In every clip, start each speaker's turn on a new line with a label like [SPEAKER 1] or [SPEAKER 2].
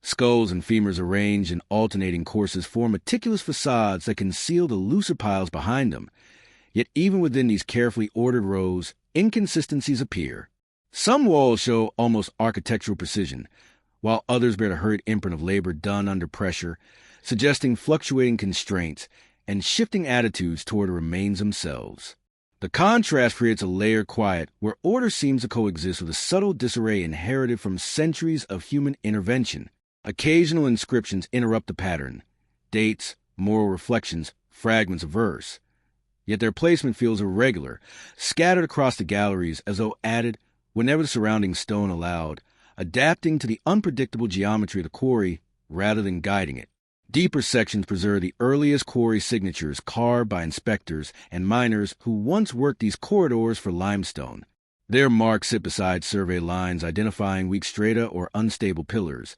[SPEAKER 1] Skulls and femurs arranged in alternating courses form meticulous facades that conceal the looser piles behind them. Yet even within these carefully ordered rows, inconsistencies appear. Some walls show almost architectural precision, while others bear the hurried imprint of labor done under pressure, suggesting fluctuating constraints and shifting attitudes toward the remains themselves. The contrast creates a layered quiet where order seems to coexist with a subtle disarray inherited from centuries of human intervention. Occasional inscriptions interrupt the pattern, dates, moral reflections, fragments of verse. Yet their placement feels irregular, scattered across the galleries as though added whenever the surrounding stone allowed, adapting to the unpredictable geometry of the quarry rather than guiding it. Deeper sections preserve the earliest quarry signatures carved by inspectors and miners who once worked these corridors for limestone. Their marks sit beside survey lines identifying weak strata or unstable pillars,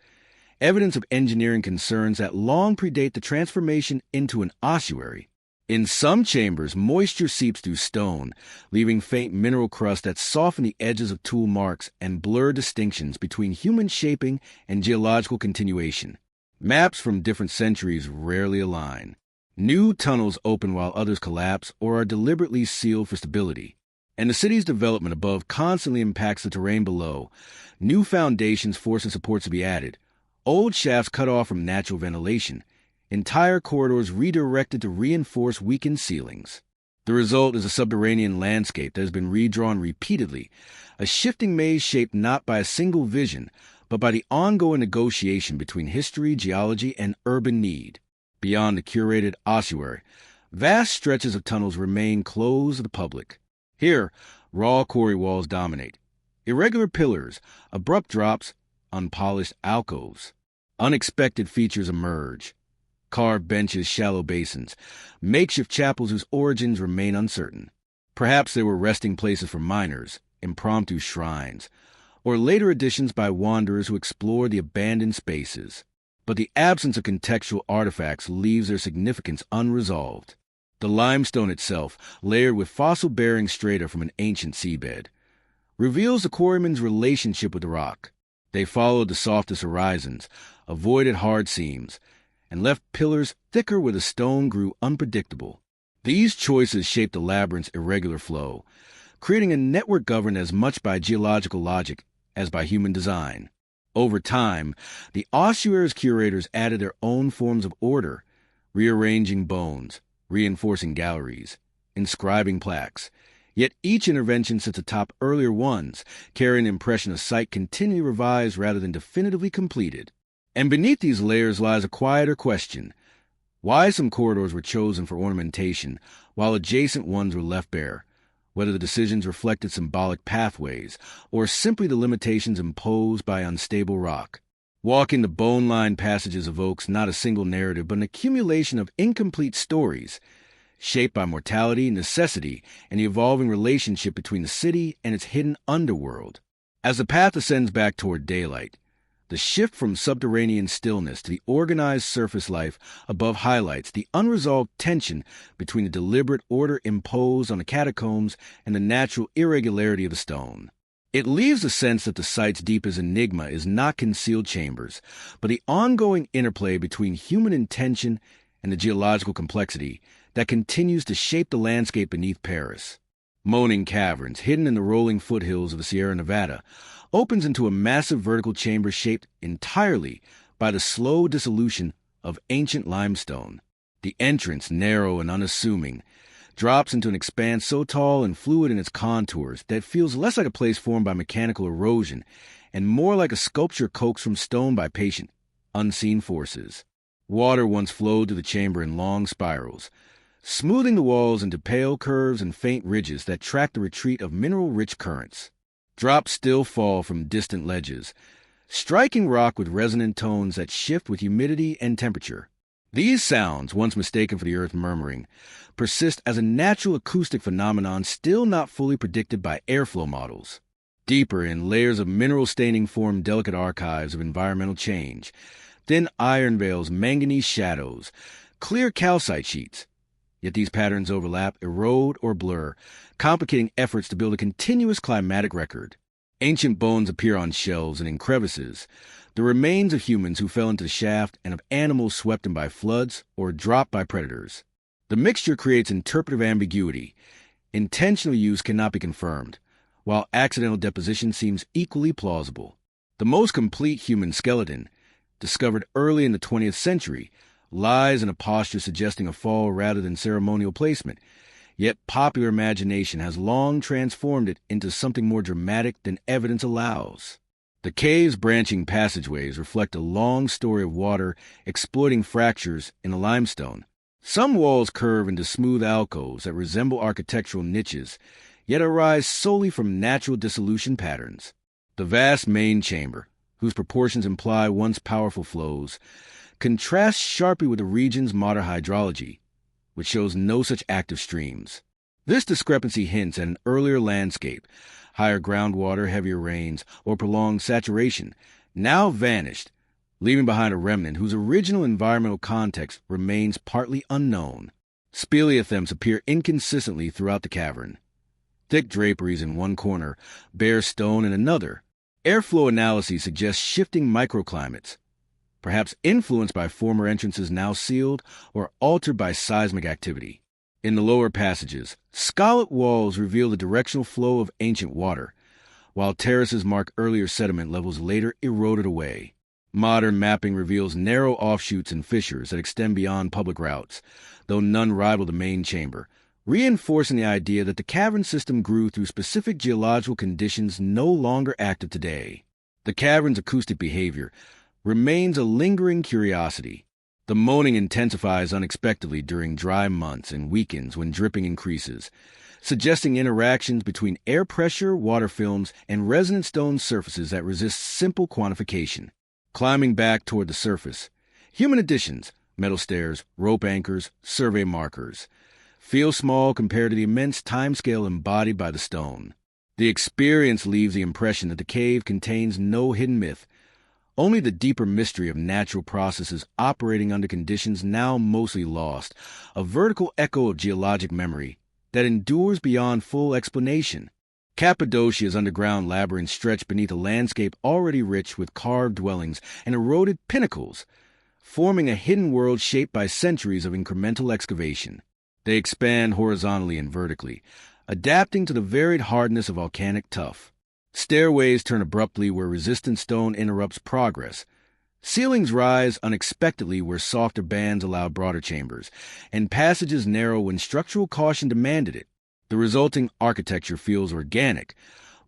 [SPEAKER 1] evidence of engineering concerns that long predate the transformation into an ossuary. In some chambers, moisture seeps through stone, leaving faint mineral crust that soften the edges of tool marks and blur distinctions between human shaping and geological continuation. Maps from different centuries rarely align. New tunnels open while others collapse or are deliberately sealed for stability. And the city's development above constantly impacts the terrain below. New foundations force the supports to be added. Old shafts cut off from natural ventilation. Entire corridors redirected to reinforce weakened ceilings. The result is a subterranean landscape that has been redrawn repeatedly, a shifting maze shaped not by a single vision, but by the ongoing negotiation between history, geology, and urban need. Beyond the curated ossuary, vast stretches of tunnels remain closed to the public. Here, raw quarry walls dominate. Irregular pillars, abrupt drops, unpolished alcoves. Unexpected features emerge. Carved benches, shallow basins, makeshift chapels whose origins remain uncertain. Perhaps they were resting places for miners, impromptu shrines, or later additions by wanderers who explored the abandoned spaces. But the absence of contextual artifacts leaves their significance unresolved. The limestone itself, layered with fossil-bearing strata from an ancient seabed, reveals the quarryman's relationship with the rock. They followed the softest horizons, avoided hard seams, and left pillars thicker where the stone grew unpredictable. These choices shaped the labyrinth's irregular flow, creating a network governed as much by geological logic as by human design. Over time, the ossuary's curators added their own forms of order, rearranging bones, reinforcing galleries, inscribing plaques. Yet each intervention sits atop earlier ones, carrying an impression of site continually revised rather than definitively completed. And beneath these layers lies a quieter question: why some corridors were chosen for ornamentation, while adjacent ones were left bare, whether the decisions reflected symbolic pathways, or simply the limitations imposed by unstable rock. Walking the bone-lined passages evokes not a single narrative, but an accumulation of incomplete stories, shaped by mortality, necessity, and the evolving relationship between the city and its hidden underworld. As the path ascends back toward daylight, the shift from subterranean stillness to the organized surface life above highlights the unresolved tension between the deliberate order imposed on the catacombs and the natural irregularity of the stone. It leaves the sense that the site's deepest enigma is not concealed chambers, but the ongoing interplay between human intention and the geological complexity that continues to shape the landscape beneath Paris. Moaning caverns, hidden in the rolling foothills of the Sierra Nevada, opens into a massive vertical chamber shaped entirely by the slow dissolution of ancient limestone. The entrance, narrow and unassuming, drops into an expanse so tall and fluid in its contours that it feels less like a place formed by mechanical erosion and more like a sculpture coaxed from stone by patient, unseen forces. Water once flowed through the chamber in long spirals, smoothing the walls into pale curves and faint ridges that track the retreat of mineral-rich currents. Drops still fall from distant ledges, striking rock with resonant tones that shift with humidity and temperature. These sounds, once mistaken for the earth murmuring, persist as a natural acoustic phenomenon still not fully predicted by airflow models. Deeper in, layers of mineral staining form delicate archives of environmental change. Thin iron veils manganese shadows, clear calcite sheets. Yet these patterns overlap, erode, or blur, complicating efforts to build a continuous climatic record. Ancient bones appear on shelves and in crevices, the remains of humans who fell into the shaft and of animals swept in by floods or dropped by predators. The mixture creates interpretive ambiguity. Intentional use cannot be confirmed, while accidental deposition seems equally plausible. The most complete human skeleton, discovered early in the 20th century, lies in a posture suggesting a fall rather than ceremonial placement, yet popular imagination has long transformed it into something more dramatic than evidence allows. The cave's branching passageways reflect a long story of water exploiting fractures in the limestone. Some walls curve into smooth alcoves that resemble architectural niches, yet arise solely from natural dissolution patterns. The vast main chamber, whose proportions imply once powerful flows, contrasts sharply with the region's modern hydrology, which shows no such active streams. This discrepancy hints at an earlier landscape, higher groundwater, heavier rains, or prolonged saturation, now vanished, leaving behind a remnant whose original environmental context remains partly unknown. Speleothems appear inconsistently throughout the cavern. Thick draperies in one corner, bare stone in another. Airflow analyses suggest shifting microclimates, perhaps influenced by former entrances now sealed or altered by seismic activity. In the lower passages, scalloped walls reveal the directional flow of ancient water, while terraces mark earlier sediment levels later eroded away. Modern mapping reveals narrow offshoots and fissures that extend beyond public routes, though none rival the main chamber, reinforcing the idea that the cavern system grew through specific geological conditions no longer active today. The cavern's acoustic behavior remains a lingering curiosity. The moaning intensifies unexpectedly during dry months and weekends when dripping increases, suggesting interactions between air pressure, water films, and resonant stone surfaces that resist simple quantification. Climbing back toward the surface, human additions, metal stairs, rope anchors, survey markers, feel small compared to the immense timescale embodied by the stone. The experience leaves the impression that the cave contains no hidden myth, only the deeper mystery of natural processes operating under conditions now mostly lost, a vertical echo of geologic memory that endures beyond full explanation. Cappadocia's underground labyrinths stretch beneath a landscape already rich with carved dwellings and eroded pinnacles, forming a hidden world shaped by centuries of incremental excavation. They expand horizontally and vertically, adapting to the varied hardness of volcanic tuff. Stairways turn abruptly where resistant stone interrupts progress. Ceilings rise unexpectedly where softer bands allow broader chambers, and passages narrow when structural caution demanded it. The resulting architecture feels organic,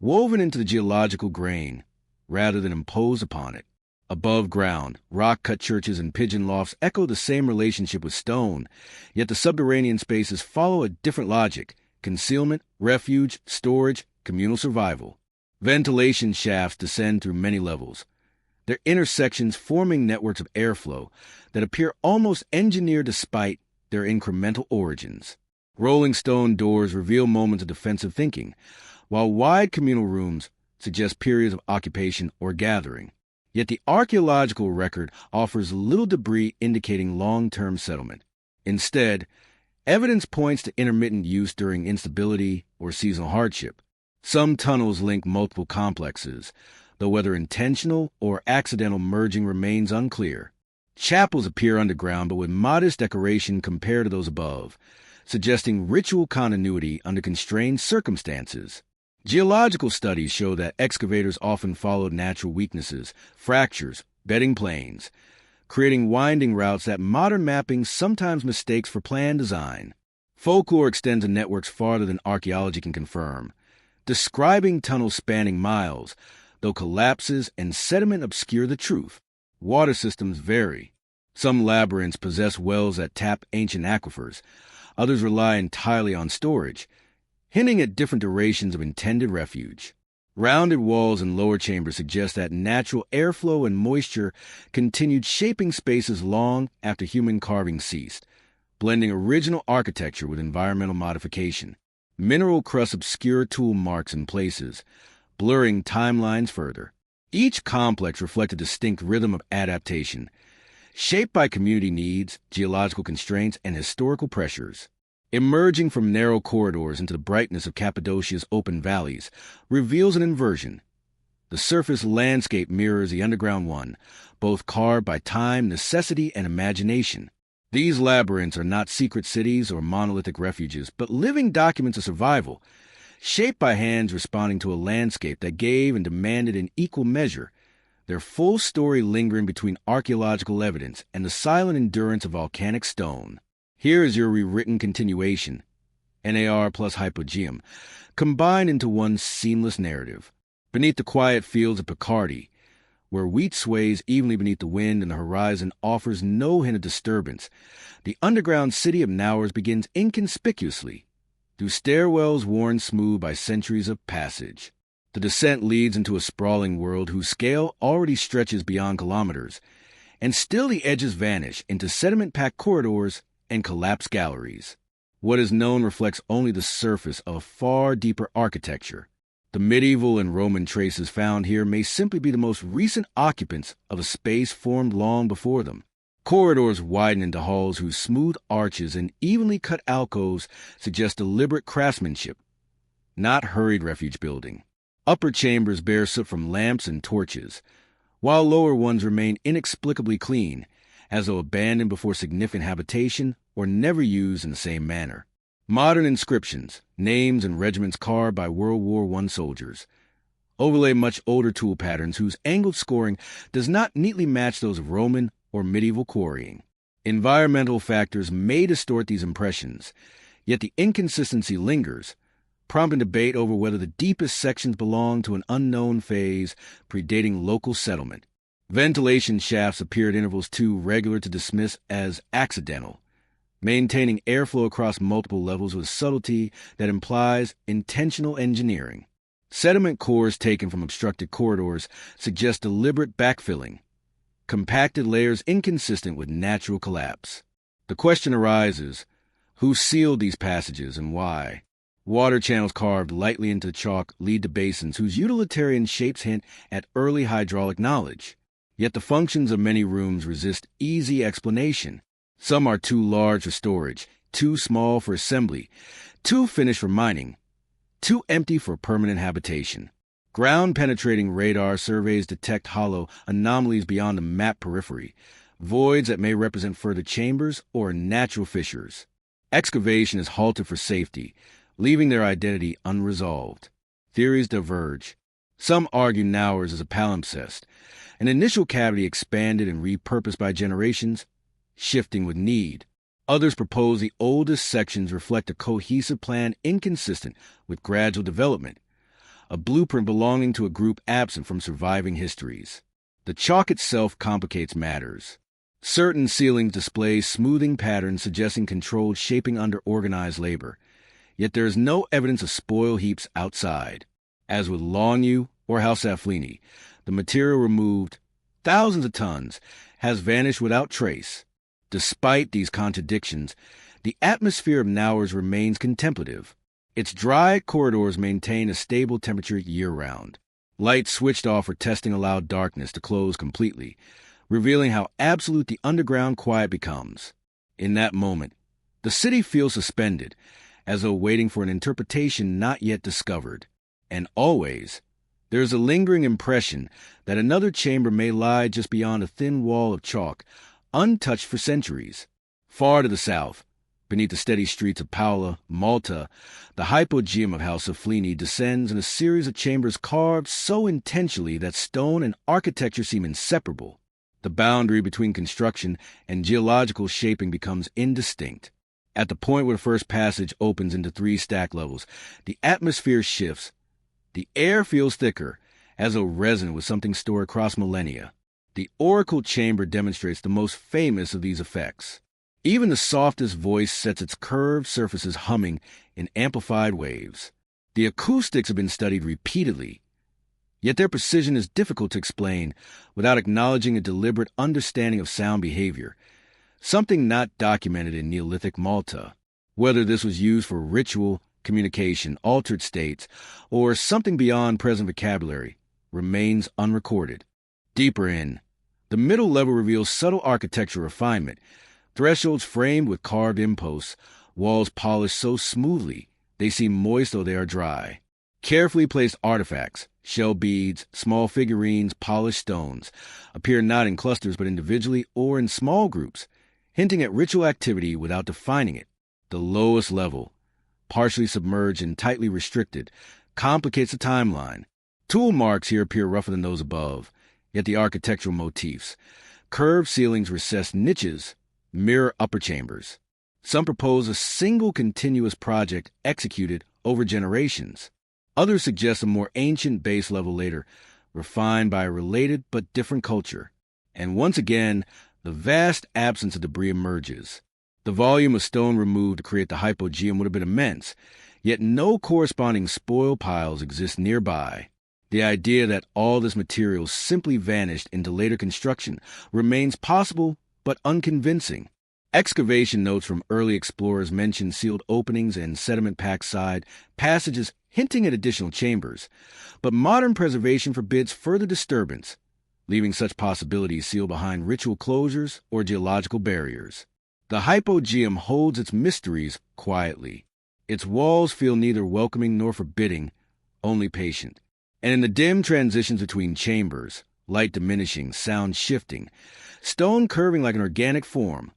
[SPEAKER 1] woven into the geological grain, rather than imposed upon it. Above ground, rock-cut churches and pigeon lofts echo the same relationship with stone, yet the subterranean spaces follow a different logic: concealment, refuge, storage, communal survival. Ventilation shafts descend through many levels, their intersections forming networks of airflow that appear almost engineered despite their incremental origins. Rolling stone doors reveal moments of defensive thinking, while wide communal rooms suggest periods of occupation or gathering. Yet the archaeological record offers little debris indicating long-term settlement. Instead, evidence points to intermittent use during instability or seasonal hardship. Some tunnels link multiple complexes, though whether intentional or accidental merging remains unclear. Chapels appear underground but with modest decoration compared to those above, suggesting ritual continuity under constrained circumstances. Geological studies show that excavators often followed natural weaknesses, fractures, bedding planes, creating winding routes that modern mapping sometimes mistakes for planned design. Folklore extends to networks farther than archaeology can confirm, describing tunnels spanning miles, though collapses and sediment obscure the truth. Water systems vary. Some labyrinths possess wells that tap ancient aquifers. Others rely entirely on storage, hinting at different durations of intended refuge. Rounded walls in lower chambers suggest that natural airflow and moisture continued shaping spaces long after human carving ceased, blending original architecture with environmental modification. Mineral crusts obscure tool marks in places, blurring timelines further. Each complex reflects a distinct rhythm of adaptation, shaped by community needs, geological constraints, and historical pressures. Emerging from narrow corridors into the brightness of Cappadocia's open valleys reveals an inversion. The surface landscape mirrors the underground one, both carved by time, necessity, and imagination. These labyrinths are not secret cities or monolithic refuges, but living documents of survival, shaped by hands responding to a landscape that gave and demanded in equal measure, their full story lingering between archaeological evidence and the silent endurance of volcanic stone. Here is your rewritten continuation, NAR plus Hypogeum, combined into one seamless narrative. Beneath the quiet fields of Picardy, where wheat sways evenly beneath the wind and the horizon offers no hint of disturbance, the underground city of Nowers begins inconspicuously, through stairwells worn smooth by centuries of passage. The descent leads into a sprawling world whose scale already stretches beyond kilometers, and still the edges vanish into sediment-packed corridors and collapsed galleries. What is known reflects only the surface of a far deeper architecture. The medieval and Roman traces found here may simply be the most recent occupants of a space formed long before them. Corridors widen into halls whose smooth arches and evenly cut alcoves suggest deliberate craftsmanship, not hurried refuge building. Upper chambers bear soot from lamps and torches, while lower ones remain inexplicably clean, as though abandoned before significant habitation or never used in the same manner. Modern inscriptions, names and regiments carved by World War I soldiers, overlay much older tool patterns whose angled scoring does not neatly match those of Roman or medieval quarrying. Environmental factors may distort these impressions, yet the inconsistency lingers, prompting debate over whether the deepest sections belong to an unknown phase predating local settlement. Ventilation shafts appear at intervals too regular to dismiss as accidental, maintaining airflow across multiple levels with subtlety that implies intentional engineering. Sediment cores taken from obstructed corridors suggest deliberate backfilling, compacted layers inconsistent with natural collapse. The question arises, who sealed these passages and why? Water channels carved lightly into chalk lead to basins whose utilitarian shapes hint at early hydraulic knowledge. Yet the functions of many rooms resist easy explanation. Some are too large for storage, too small for assembly, too finished for mining, too empty for permanent habitation. Ground-penetrating radar surveys detect hollow anomalies beyond the map periphery, voids that may represent further chambers or natural fissures. Excavation is halted for safety, leaving their identity unresolved. Theories diverge. Some argue Nowers is a palimpsest, an initial cavity expanded and repurposed by generations, shifting with need. Others propose the oldest sections reflect a cohesive plan inconsistent with gradual development, a blueprint belonging to a group absent from surviving histories. The chalk itself complicates matters. Certain ceilings display smoothing patterns suggesting controlled shaping under organized labor, yet there is no evidence of spoil heaps outside. As with Longview or House Afflini, the material removed, thousands of tons, has vanished without trace. Despite these contradictions, the atmosphere of Nowers remains contemplative. Its dry corridors maintain a stable temperature year-round. Lights switched off for testing allowed darkness to close completely, revealing how absolute the underground quiet becomes. In that moment, the city feels suspended, as though waiting for an interpretation not yet discovered. And always, there is a lingering impression that another chamber may lie just beyond a thin wall of chalk, untouched for centuries. Far to the south, beneath the steady streets of Paola, Malta, the hypogeum of House Afflini descends in a series of chambers carved so intentionally that stone and architecture seem inseparable. The boundary between construction and geological shaping becomes indistinct. At the point where the first passage opens into 3 stack levels, the atmosphere shifts. The air feels thicker, as though resonant with something stored across millennia. The oracle chamber demonstrates the most famous of these effects. Even the softest voice sets its curved surfaces humming in amplified waves. The acoustics have been studied repeatedly, yet their precision is difficult to explain without acknowledging a deliberate understanding of sound behavior, something not documented in Neolithic Malta. Whether this was used for ritual, communication, altered states, or something beyond present vocabulary, remains unrecorded. Deeper in, the middle level reveals subtle architectural refinement, thresholds framed with carved imposts, walls polished so smoothly they seem moist though they are dry. Carefully placed artifacts, Shell beads, small figurines, polished stones appear not in clusters but individually or in small groups, hinting at ritual activity without defining it. The lowest level, partially submerged and tightly restricted, complicates the timeline. Tool marks here appear rougher than those above, yet the architectural motifs, curved ceilings, recessed niches, mirror upper chambers. Some propose a single continuous project executed over generations. Others suggest a more ancient base level later, refined by a related but different culture. And once again, the vast absence of debris emerges. The volume of stone removed to create the hypogeum would have been immense, yet no corresponding spoil piles exist nearby. The idea that all this material simply vanished into later construction remains possible but unconvincing. Excavation notes from early explorers mention sealed openings and sediment-packed side passages hinting at additional chambers, but modern preservation forbids further disturbance, leaving such possibilities sealed behind ritual closures or geological barriers. The hypogeum holds its mysteries quietly. Its walls feel neither welcoming nor forbidding, only patient. And in the dim transitions between chambers, light diminishing, sound shifting, stone curving like an organic form,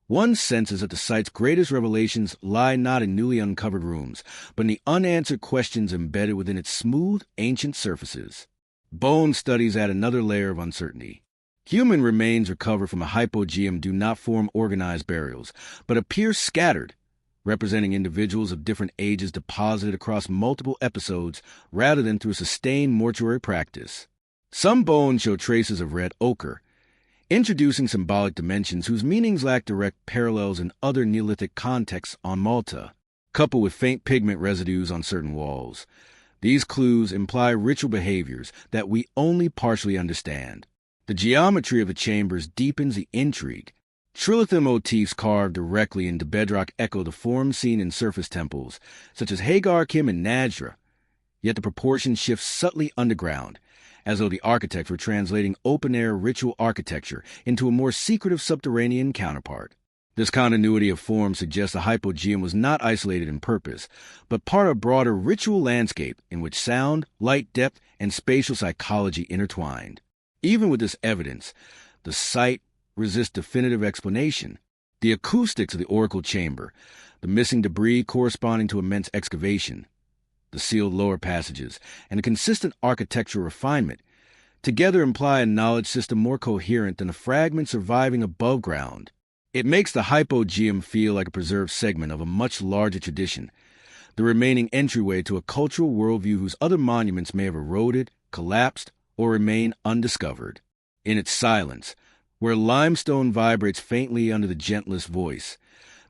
[SPEAKER 1] one senses that the site's greatest revelations lie not in newly uncovered rooms, but in the unanswered questions embedded within its smooth, ancient surfaces. Bone studies add another layer of uncertainty. Human remains recovered from a hypogeum do not form organized burials, but appear scattered, representing individuals of different ages deposited across multiple episodes rather than through a sustained mortuary practice. Some bones show traces of red ochre, introducing symbolic dimensions whose meanings lack direct parallels in other Neolithic contexts on Malta, coupled with faint pigment residues on certain walls. These clues imply ritual behaviors that we only partially understand. The geometry of the chambers deepens the intrigue. Trilithon motifs carved directly into bedrock echo the forms seen in surface temples, such as Hagar Kim and Nadra, yet the proportions shift subtly underground, as though the architects were translating open-air ritual architecture into a more secretive subterranean counterpart. This continuity of form suggests the hypogeum was not isolated in purpose, but part of a broader ritual landscape in which sound, light depth, and spatial psychology intertwined. Even with this evidence, the site resists definitive explanation. The acoustics of the oracle chamber, the missing debris corresponding to immense excavation, the sealed lower passages, and a consistent architectural refinement, together imply a knowledge system more coherent than the fragments surviving above ground. It makes the hypogeum feel like a preserved segment of a much larger tradition, the remaining entryway to a cultural worldview whose other monuments may have eroded, collapsed, or remain undiscovered. In its silence, where limestone vibrates faintly under the gentlest voice,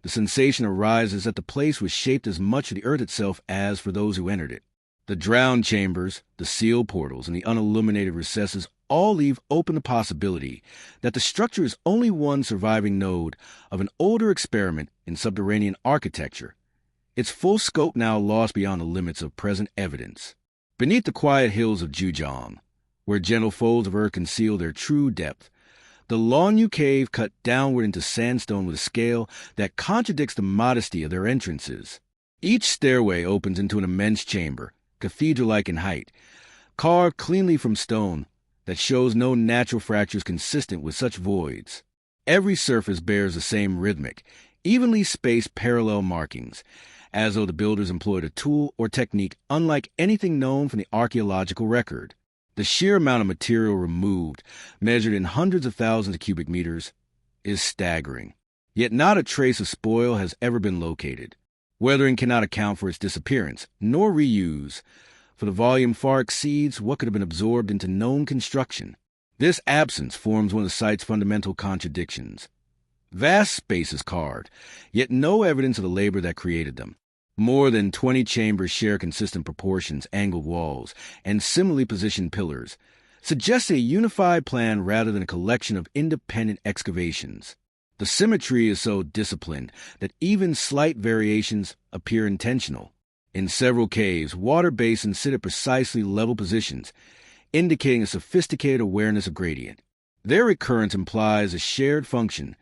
[SPEAKER 1] the sensation arises that the place was shaped as much for the earth itself as for those who entered it. The drowned chambers, the sealed portals, and the unilluminated recesses all leave open the possibility that the structure is only one surviving node of an older experiment in subterranean architecture, its full scope now lost beyond the limits of present evidence. Beneath the quiet hills of Jujong, where gentle folds of earth conceal their true depth, the Lonyu cave cut downward into sandstone with a scale that contradicts the modesty of their entrances. Each stairway opens into an immense chamber, cathedral-like in height, carved cleanly from stone that shows no natural fractures consistent with such voids. Every surface bears the same rhythmic, evenly spaced parallel markings, as though the builders employed a tool or technique unlike anything known from the archaeological record. The sheer amount of material removed, measured in hundreds of thousands of cubic meters, is staggering. Yet not a trace of spoil has ever been located. Weathering cannot account for its disappearance, nor reuse, for the volume far exceeds what could have been absorbed into known construction. This absence forms one of the site's fundamental contradictions. Vast spaces carved, yet no evidence of the labor that created them. More than 20 chambers share consistent proportions, angled walls, and similarly positioned pillars, suggesting a unified plan rather than a collection of independent excavations. The symmetry is so disciplined that even slight variations appear intentional. In several caves, water basins sit at precisely level positions, indicating a sophisticated awareness of gradient. Their recurrence implies a shared function,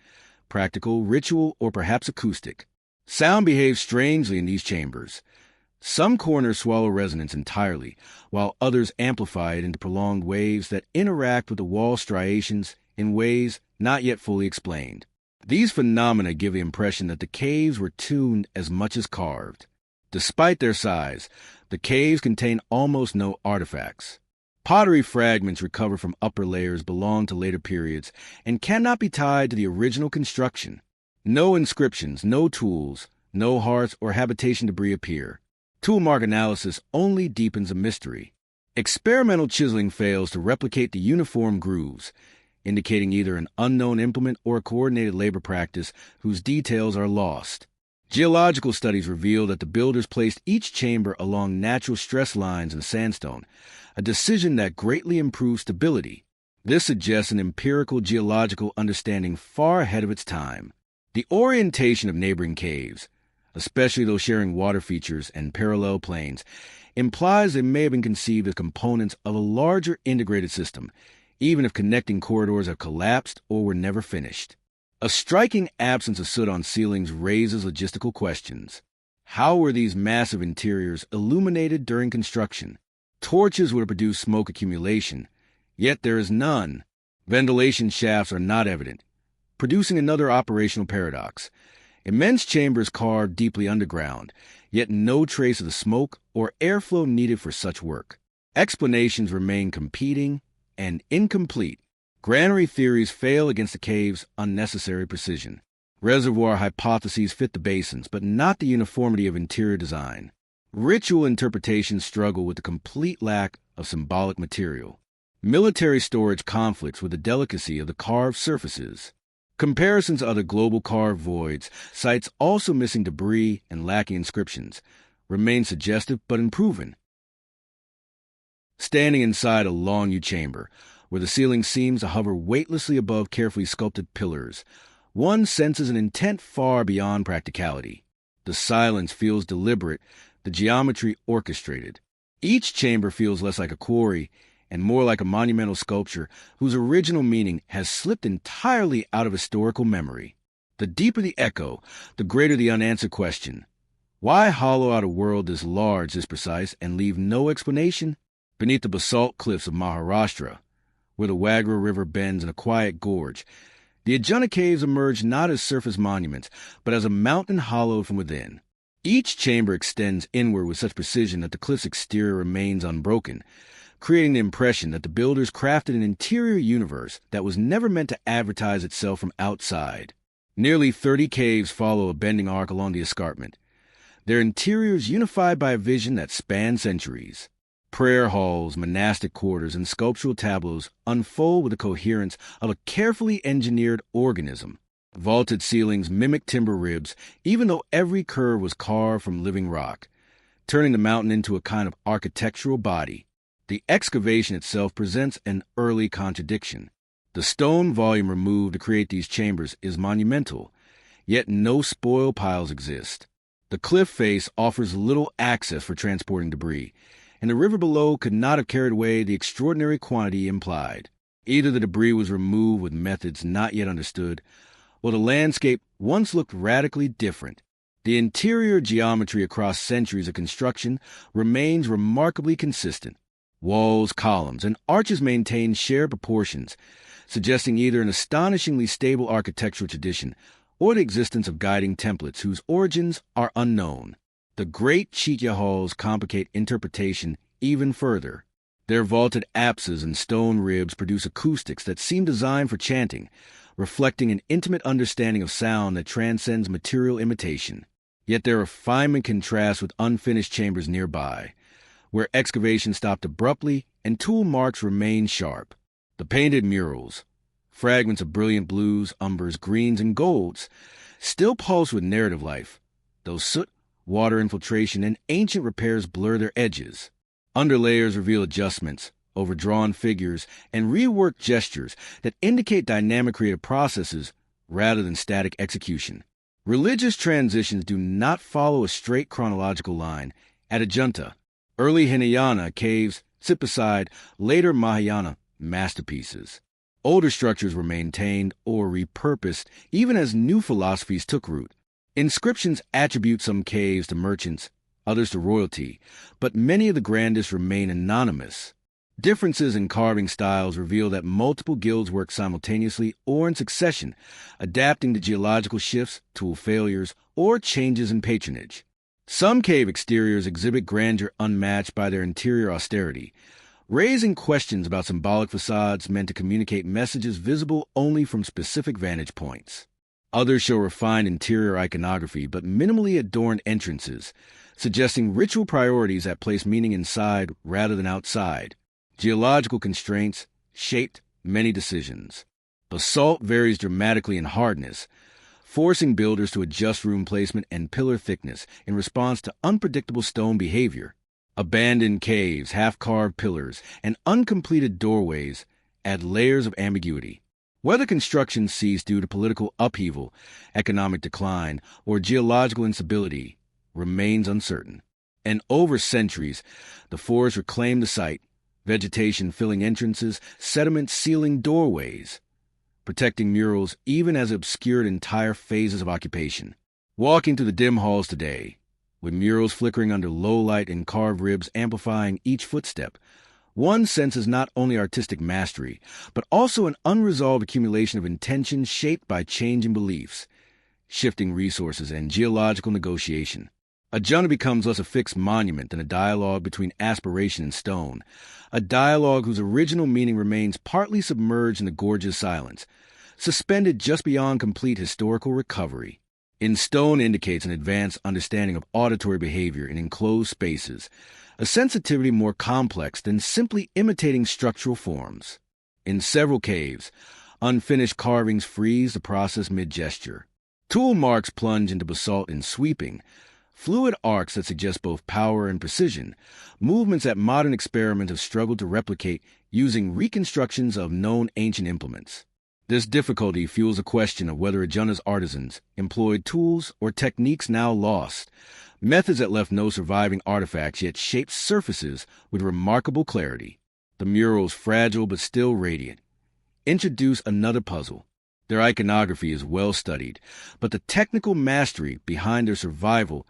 [SPEAKER 1] practical, ritual, or perhaps acoustic. Sound behaves strangely in these chambers. Some corners swallow resonance entirely, while others amplify it into prolonged waves that interact with the wall striations in ways not yet fully explained. These phenomena give the impression that the caves were tuned as much as carved. Despite their size, the caves contain almost no artifacts. Pottery fragments recovered from upper layers belong to later periods and cannot be tied to the original construction. No inscriptions, no tools, no hearths or habitation debris appear. Toolmark analysis only deepens the mystery. Experimental chiseling fails to replicate the uniform grooves, indicating either an unknown implement or a coordinated labor practice whose details are lost. Geological studies reveal that the builders placed each chamber along natural stress lines in sandstone, a decision that greatly improves stability. This suggests an empirical geological understanding far ahead of its time. The orientation of neighboring caves, especially those sharing water features and parallel planes, implies they may have been conceived as components of a larger integrated system, even if connecting corridors have collapsed or were never finished. A striking absence of soot on ceilings raises logistical questions. How were these massive interiors illuminated during construction? Torches would have produced smoke accumulation, yet there is none. Ventilation shafts are not evident, producing another operational paradox. Immense chambers carved deeply underground, yet no trace of the smoke or airflow needed for such work. Explanations remain competing and incomplete. Granary theories fail against the cave's unnecessary precision. Reservoir hypotheses fit the basins, but not the uniformity of interior design. Ritual interpretations struggle with the complete lack of symbolic material. Military storage conflicts with the delicacy of the carved surfaces. Comparisons to other global carved voids, sites also missing debris and lacking inscriptions, remain suggestive but unproven. Standing inside a long U-chamber, where the ceiling seems to hover weightlessly above carefully sculpted pillars, one senses an intent far beyond practicality. The silence feels deliberate, the geometry orchestrated. Each chamber feels less like a quarry and more like a monumental sculpture whose original meaning has slipped entirely out of historical memory. The deeper the echo, the greater the unanswered question. Why hollow out a world this large, this precise, and leave no explanation? Beneath the basalt cliffs of Maharashtra, where the Wagra River bends in a quiet gorge, the Ajuna caves emerge not as surface monuments, but as a mountain hollowed from within. Each chamber extends inward with such precision that the cliff's exterior remains unbroken, creating the impression that the builders crafted an interior universe that was never meant to advertise itself from outside. Nearly 30 caves follow a bending arc along the escarpment, their interiors unified by a vision that spans centuries. Prayer halls, monastic quarters, and sculptural tableaus unfold with the coherence of a carefully engineered organism. Vaulted ceilings mimic timber ribs, even though every curve was carved from living rock, turning the mountain into a kind of architectural body. The excavation itself presents an early contradiction. The stone volume removed to create these chambers is monumental, yet no spoil piles exist. The cliff face offers little access for transporting debris, and the river below could not have carried away the extraordinary quantity implied. Either the debris was removed with methods not yet understood, or the landscape once looked radically different. The interior geometry across centuries of construction remains remarkably consistent. Walls, columns, and arches maintain shared proportions, suggesting either an astonishingly stable architectural tradition or the existence of guiding templates whose origins are unknown. The great Chaitya halls complicate interpretation even further. Their vaulted apses and stone ribs produce acoustics that seem designed for chanting, reflecting an intimate understanding of sound that transcends material imitation. Yet their refinement contrasts with unfinished chambers nearby, where excavation stopped abruptly and tool marks remain sharp. The painted murals, fragments of brilliant blues, umbers, greens, and golds, still pulse with narrative life, though soot, water infiltration, and ancient repairs blur their edges. Underlayers reveal adjustments, overdrawn figures, and reworked gestures that indicate dynamic creative processes rather than static execution. Religious transitions do not follow a straight chronological line. At Ajanta, early Hinayana caves sit beside later Mahayana masterpieces. Older structures were maintained or repurposed even as new philosophies took root. Inscriptions attribute some caves to merchants, others to royalty, but many of the grandest remain anonymous. Differences in carving styles reveal that multiple guilds work simultaneously or in succession, adapting to geological shifts, tool failures, or changes in patronage. Some cave exteriors exhibit grandeur unmatched by their interior austerity, raising questions about symbolic facades meant to communicate messages visible only from specific vantage points. Others show refined interior iconography but minimally adorned entrances, suggesting ritual priorities that place meaning inside rather than outside. Geological constraints shaped many decisions. Basalt varies dramatically in hardness, forcing builders to adjust room placement and pillar thickness in response to unpredictable stone behavior. Abandoned caves, half-carved pillars, and uncompleted doorways add layers of ambiguity. Whether construction ceased due to political upheaval, economic decline, or geological instability remains uncertain. And over centuries, the forest reclaimed the site, vegetation filling entrances, sediment sealing doorways, protecting murals even as it obscured entire phases of occupation. Walking through the dim halls today, with murals flickering under low light and carved ribs amplifying each footstep, one senses not only artistic mastery, but also an unresolved accumulation of intentions shaped by changing beliefs, shifting resources, and geological negotiation. A junta becomes less a fixed monument than a dialogue between aspiration and stone, a dialogue whose original meaning remains partly submerged in the gorge's silence, suspended just beyond complete historical recovery. In stone indicates an advanced understanding of auditory behavior in enclosed spaces, a sensitivity more complex than simply imitating structural forms. In several caves, unfinished carvings freeze the process mid-gesture. Tool marks plunge into basalt in sweeping, fluid arcs that suggest both power and precision, movements that modern experiments have struggled to replicate using reconstructions of known ancient implements. This difficulty fuels a question of whether a junta's artisans employed tools or techniques now lost, methods that left no surviving artifacts yet shaped surfaces with remarkable clarity. The murals, fragile but still radiant, introduce another puzzle. Their iconography is well studied, but the technical mastery behind their survival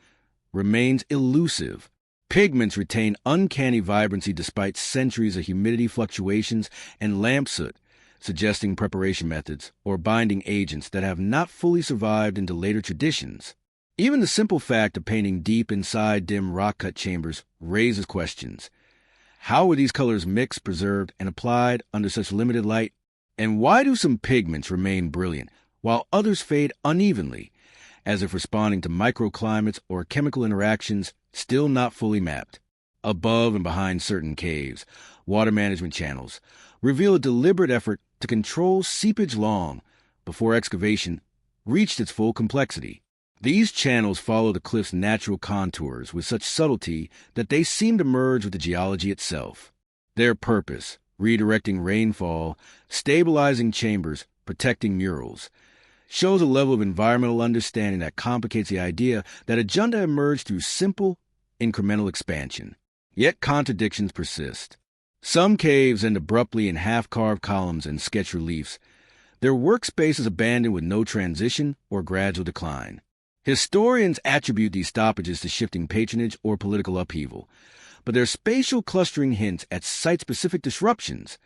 [SPEAKER 1] remains elusive. Pigments retain uncanny vibrancy despite centuries of humidity fluctuations and lamp soot, suggesting preparation methods or binding agents that have not fully survived into later traditions. Even the simple fact of painting deep inside dim rock-cut chambers raises questions. How were these colors mixed, preserved, and applied under such limited light? And why do some pigments remain brilliant, while others fade unevenly, as if responding to microclimates or chemical interactions still not fully mapped? Above and behind certain caves, water management channels reveal a deliberate effort to control seepage long before excavation reached its full complexity. These channels follow the cliff's natural contours with such subtlety that they seem to merge with the geology itself. Their purpose, redirecting rainfall, stabilizing chambers, protecting murals, shows a level of environmental understanding that complicates the idea that a junta emerged through simple, incremental expansion. Yet contradictions persist. Some caves end abruptly in half-carved columns and sketch reliefs, their workspace is abandoned with no transition or gradual decline. Historians attribute these stoppages to shifting patronage or political upheaval, but their spatial clustering hints at site-specific disruptions,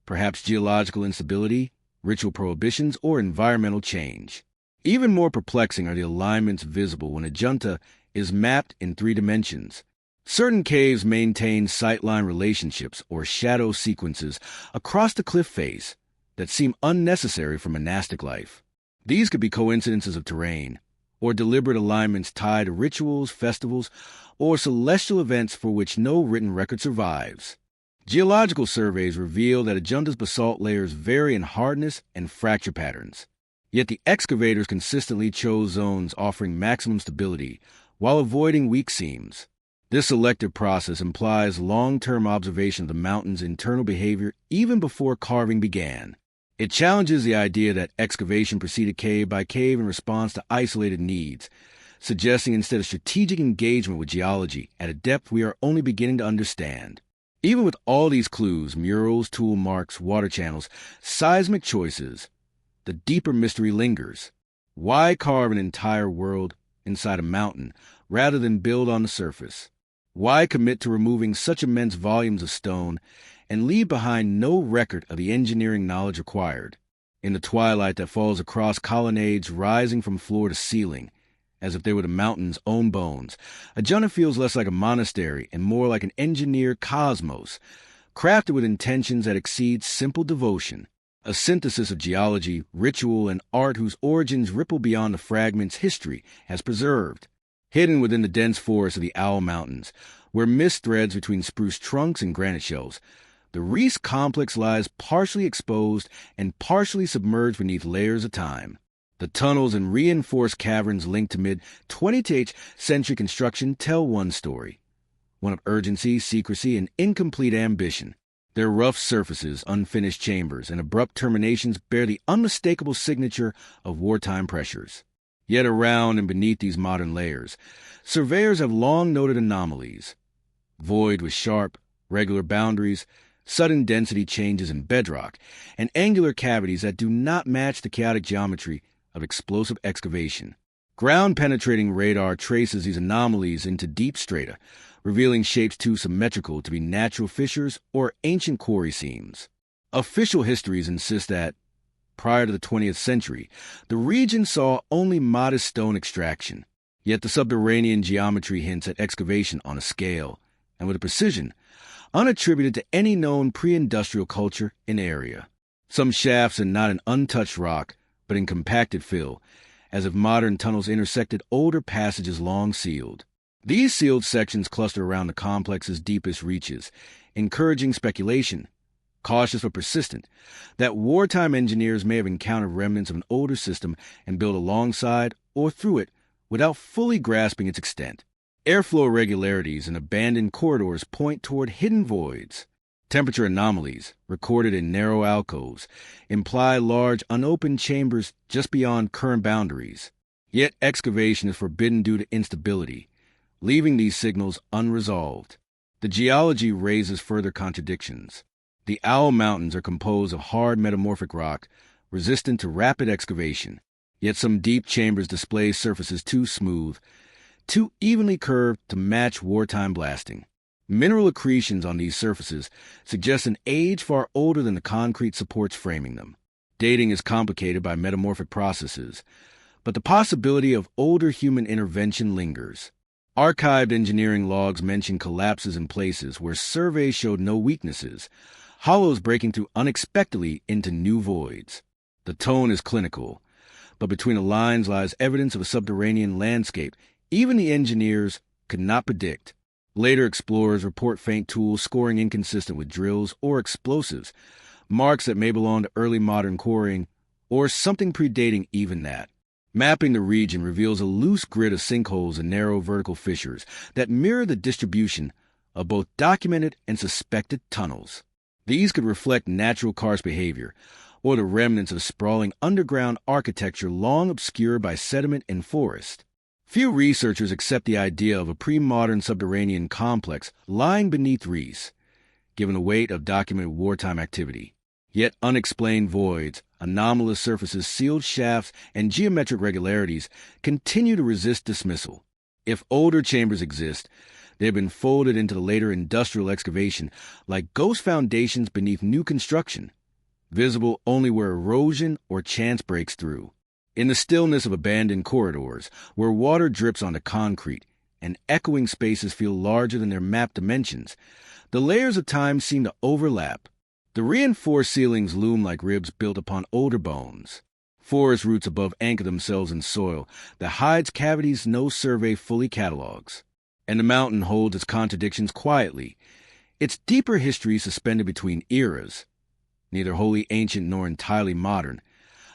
[SPEAKER 1] perhaps geological instability, ritual prohibitions, or environmental change. Even more perplexing are the alignments visible when a junta is mapped in 3 dimensions. Certain caves maintain sightline relationships or shadow sequences across the cliff face that seem unnecessary for monastic life. These could be coincidences of terrain, or deliberate alignments tied to rituals, festivals, or celestial events for which no written record survives. Geological surveys reveal that a junta's basalt layers vary in hardness and fracture patterns. Yet the excavators consistently chose zones offering maximum stability while avoiding weak seams. This selective process implies long-term observation of the mountain's internal behavior even before carving began. It challenges the idea that excavation proceeded cave by cave in response to isolated needs, suggesting instead a strategic engagement with geology at a depth we are only beginning to understand. Even with all these clues, murals, tool marks, water channels, seismic choices, the deeper mystery lingers. Why carve an entire world inside a mountain rather than build on the surface? Why commit to removing such immense volumes of stone and leave behind no record of the engineering knowledge required? In the twilight that falls across colonnades rising from floor to ceiling, as if they were the mountain's own bones, Ajuna feels less like a monastery and more like an engineered cosmos, crafted with intentions that exceed simple devotion, a synthesis of geology, ritual, and art whose origins ripple beyond the fragments history has preserved. Hidden within the dense forest of the Owl Mountains, where mist threads between spruce trunks and granite shelves, the Reese complex lies partially exposed and partially submerged beneath layers of time. The tunnels and reinforced caverns linked to mid-20th century construction tell one story, one of urgency, secrecy, and incomplete ambition. Their rough surfaces, unfinished chambers, and abrupt terminations bear the unmistakable signature of wartime pressures. Yet around and beneath these modern layers, surveyors have long noted anomalies. Void with sharp, regular boundaries, sudden density changes in bedrock, and angular cavities that do not match the chaotic geometry of explosive excavation. Ground-penetrating radar traces these anomalies into deep strata, revealing shapes too symmetrical to be natural fissures or ancient quarry seams. Official histories insist that, prior to the 20th century, the region saw only modest stone extraction, yet the subterranean geometry hints at excavation on a scale, and with a precision, unattributed to any known pre-industrial culture in the area. Some shafts are not in untouched rock, but in compacted fill, as if modern tunnels intersected older passages long sealed. These sealed sections cluster around the complex's deepest reaches, encouraging speculation, cautious but persistent, that wartime engineers may have encountered remnants of an older system and built alongside or through it without fully grasping its extent. Airflow irregularities and abandoned corridors point toward hidden voids. Temperature anomalies, recorded in narrow alcoves, imply large unopened chambers just beyond current boundaries. Yet excavation is forbidden due to instability, leaving these signals unresolved. The geology raises further contradictions. The Owl Mountains are composed of hard metamorphic rock, resistant to rapid excavation, yet some deep chambers display surfaces too smooth, too evenly curved to match wartime blasting. Mineral accretions on these surfaces suggest an age far older than the concrete supports framing them. Dating is complicated by metamorphic processes, but the possibility of older human intervention lingers. Archived engineering logs mention collapses in places where surveys showed no weaknesses, hollows breaking through unexpectedly into new voids. The tone is clinical, but between the lines lies evidence of a subterranean landscape even the engineers could not predict. Later explorers report faint tools scoring inconsistent with drills or explosives, marks that may belong to early modern quarrying or something predating even that. Mapping the region reveals a loose grid of sinkholes and narrow vertical fissures that mirror the distribution of both documented and suspected tunnels. These could reflect natural karst behavior, or the remnants of sprawling underground architecture long obscured by sediment and forest. Few researchers accept the idea of a pre-modern subterranean complex lying beneath Reese, given the weight of documented wartime activity. Yet unexplained voids, anomalous surfaces, sealed shafts, and geometric regularities continue to resist dismissal. If older chambers exist, they have been folded into the later industrial excavation like ghost foundations beneath new construction, visible only where erosion or chance breaks through. In the stillness of abandoned corridors, where water drips onto concrete and echoing spaces feel larger than their mapped dimensions, the layers of time seem to overlap. The reinforced ceilings loom like ribs built upon older bones. Forest roots above anchor themselves in soil that hides cavities no survey fully catalogs. And the mountain holds its contradictions quietly, its deeper history suspended between eras, neither wholly ancient nor entirely modern,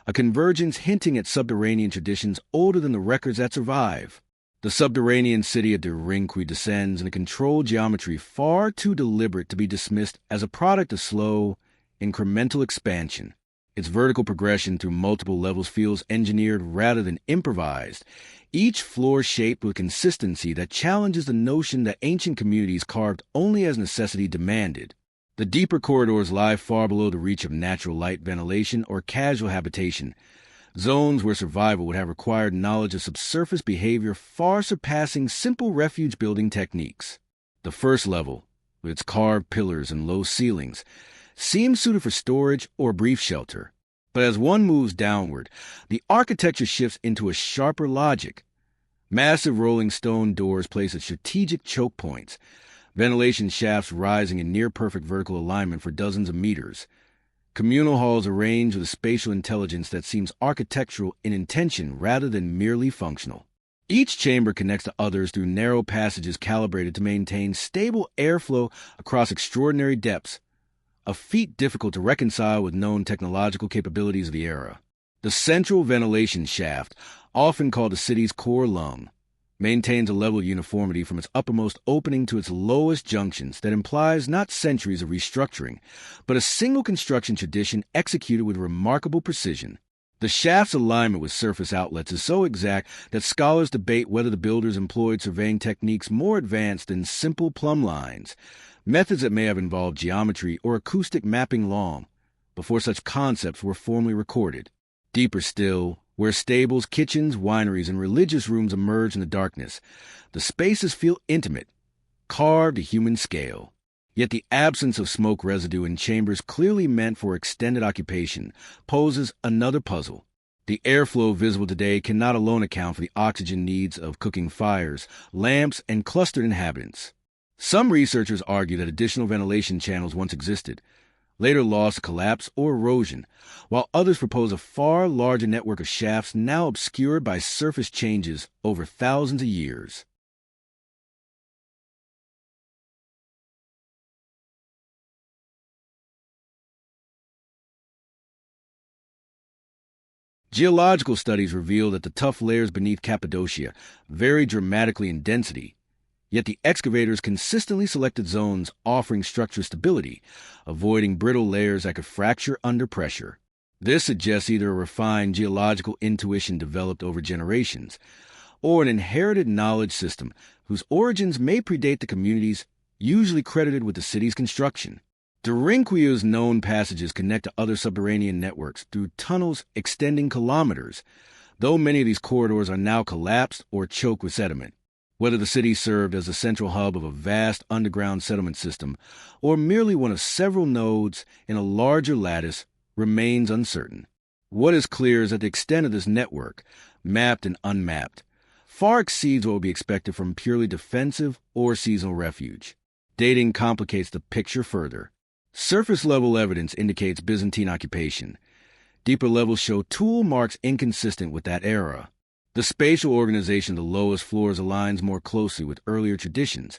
[SPEAKER 1] a convergence hinting at subterranean traditions older than the records that survive. The subterranean city of Derinqui descends in a controlled geometry far too deliberate to be dismissed as a product of slow, incremental expansion. Its vertical progression through multiple levels feels engineered rather than improvised, each floor shaped with consistency that challenges the notion that ancient communities carved only as necessity demanded. The deeper corridors lie far below the reach of natural light ventilation or casual habitation, zones where survival would have required knowledge of subsurface behavior far surpassing simple refuge-building techniques. The first level, with its carved pillars and low ceilings, seems suited for storage or brief shelter. But as one moves downward, the architecture shifts into a sharper logic. Massive rolling stone doors placed at strategic choke points, ventilation shafts rising in near-perfect vertical alignment for dozens of meters. Communal halls arranged with a spatial intelligence that seems architectural in intention rather than merely functional. Each chamber connects to others through narrow passages calibrated to maintain stable airflow across extraordinary depths, a feat difficult to reconcile with known technological capabilities of the era. The central ventilation shaft, often called the city's core lung, maintains a level of uniformity from its uppermost opening to its lowest junctions that implies not centuries of restructuring, but a single construction tradition executed with remarkable precision. The shaft's alignment with surface outlets is so exact that scholars debate whether the builders employed surveying techniques more advanced than simple plumb lines, methods that may have involved geometry or acoustic mapping long before such concepts were formally recorded. Deeper still, where stables, kitchens, wineries, and religious rooms emerge in the darkness, the spaces feel intimate, carved to human scale. Yet the absence of smoke residue in chambers clearly meant for extended occupation poses another puzzle. The airflow visible today cannot alone account for the oxygen needs of cooking fires, lamps, and clustered inhabitants. Some researchers argue that additional ventilation channels once existed, later lost to collapse or erosion, while others propose a far larger network of shafts now obscured by surface changes over thousands of years. Geological studies reveal that the tough layers beneath Cappadocia vary dramatically in density, yet the excavators consistently selected zones offering structural stability, avoiding brittle layers that could fracture under pressure. This suggests either a refined geological intuition developed over generations, or an inherited knowledge system whose origins may predate the communities usually credited with the city's construction. Derinkuiu's known passages connect to other subterranean networks through tunnels extending kilometers, though many of these corridors are now collapsed or choked with sediment. Whether the city served as the central hub of a vast underground settlement system or merely one of several nodes in a larger lattice remains uncertain. What is clear is that the extent of this network, mapped and unmapped, far exceeds what would be expected from purely defensive or seasonal refuge. Dating complicates the picture further. Surface-level evidence indicates Byzantine occupation. Deeper levels show tool marks inconsistent with that era. The spatial organization of the lowest floors aligns more closely with earlier traditions,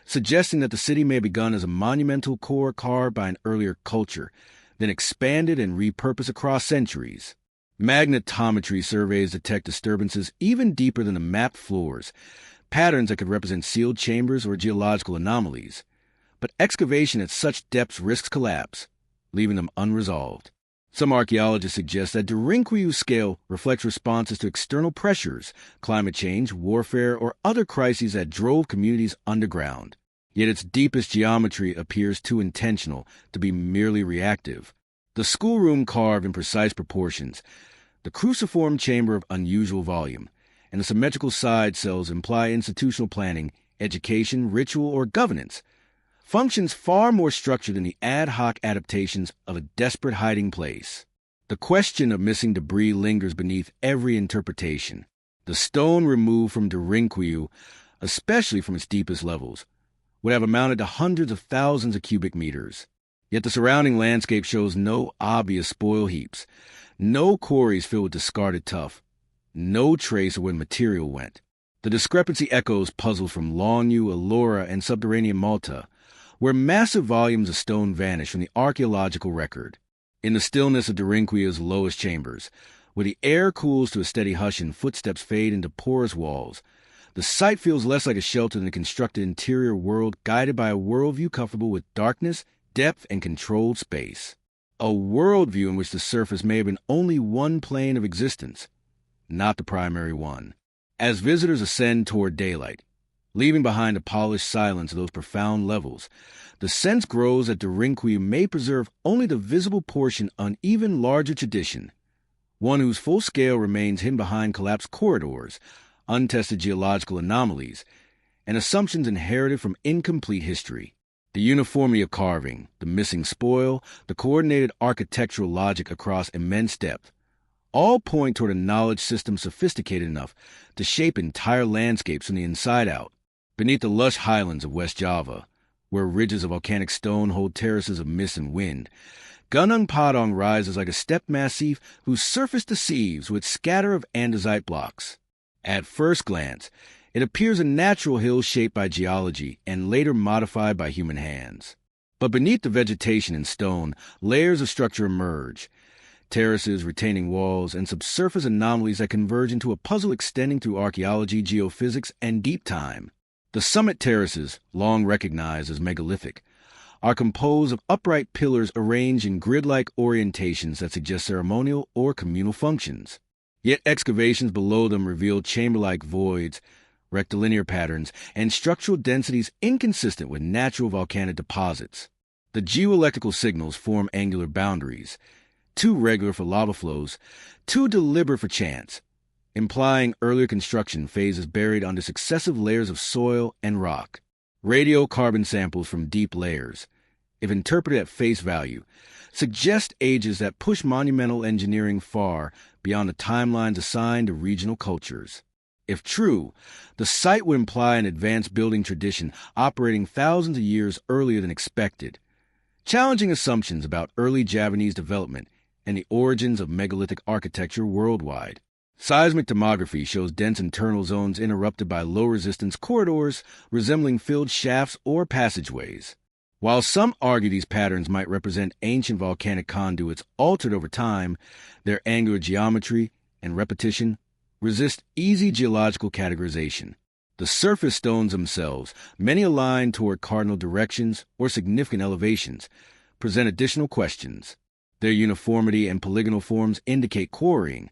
[SPEAKER 1] suggesting that the city may have begun as a monumental core carved by an earlier culture, then expanded and repurposed across centuries. Magnetometry surveys detect disturbances even deeper than the mapped floors, patterns that could represent sealed chambers or geological anomalies. But excavation at such depths risks collapse, leaving them unresolved. Some archaeologists suggest that Derinkuiu's scale reflects responses to external pressures, climate change, warfare, or other crises that drove communities underground. Yet its deepest geometry appears too intentional to be merely reactive. The schoolroom carved in precise proportions, the cruciform chamber of unusual volume, and the symmetrical side cells imply institutional planning, education, ritual, or governance, functions far more structured than the ad hoc adaptations of a desperate hiding place. The question of missing debris lingers beneath every interpretation. The stone removed from Derinkuiu, especially from its deepest levels, would have amounted to hundreds of thousands of cubic meters. Yet the surrounding landscape shows no obvious spoil heaps, no quarries filled with discarded tuff, no trace of where material went. The discrepancy echoes puzzles from Longyu, Elora, and subterranean Malta, where massive volumes of stone vanish from the archaeological record. In the stillness of Derinkuiu's lowest chambers, where the air cools to a steady hush and footsteps fade into porous walls, the site feels less like a shelter than a constructed interior world guided by a worldview comfortable with darkness, depth, and controlled space. A worldview in which the surface may have been only one plane of existence, not the primary one. As visitors ascend toward daylight, leaving behind the polished silence of those profound levels, the sense grows that Derinkuiu may preserve only the visible portion of an even larger tradition, one whose full scale remains hidden behind collapsed corridors, untested geological anomalies, and assumptions inherited from incomplete history. The uniformity of carving, the missing spoil, the coordinated architectural logic across immense depth, all point toward a knowledge system sophisticated enough to shape entire landscapes from the inside out. Beneath the lush highlands of West Java, where ridges of volcanic stone hold terraces of mist and wind, Gunung Padang rises like a stepped massif whose surface deceives with scatter of andesite blocks. At first glance, it appears a natural hill shaped by geology and later modified by human hands. But beneath the vegetation and stone, layers of structure emerge, terraces, retaining walls, and subsurface anomalies that converge into a puzzle extending through archaeology, geophysics, and deep time. The summit terraces, long recognized as megalithic, are composed of upright pillars arranged in grid-like orientations that suggest ceremonial or communal functions. Yet excavations below them reveal chamber-like voids, rectilinear patterns, and structural densities inconsistent with natural volcanic deposits. The geoelectrical signals form angular boundaries, too regular for lava flows, too deliberate for chance, implying earlier construction phases buried under successive layers of soil and rock. Radiocarbon samples from deep layers, if interpreted at face value, suggest ages that push monumental engineering far beyond the timelines assigned to regional cultures. If true, the site would imply an advanced building tradition operating thousands of years earlier than expected, challenging assumptions about early Javanese development and the origins of megalithic architecture worldwide. Seismic tomography shows dense internal zones interrupted by low-resistance corridors resembling filled shafts or passageways. While some argue these patterns might represent ancient volcanic conduits altered over time, their angular geometry and repetition resist easy geological categorization. The surface stones themselves, many aligned toward cardinal directions or significant elevations, present additional questions. Their uniformity and polygonal forms indicate quarrying,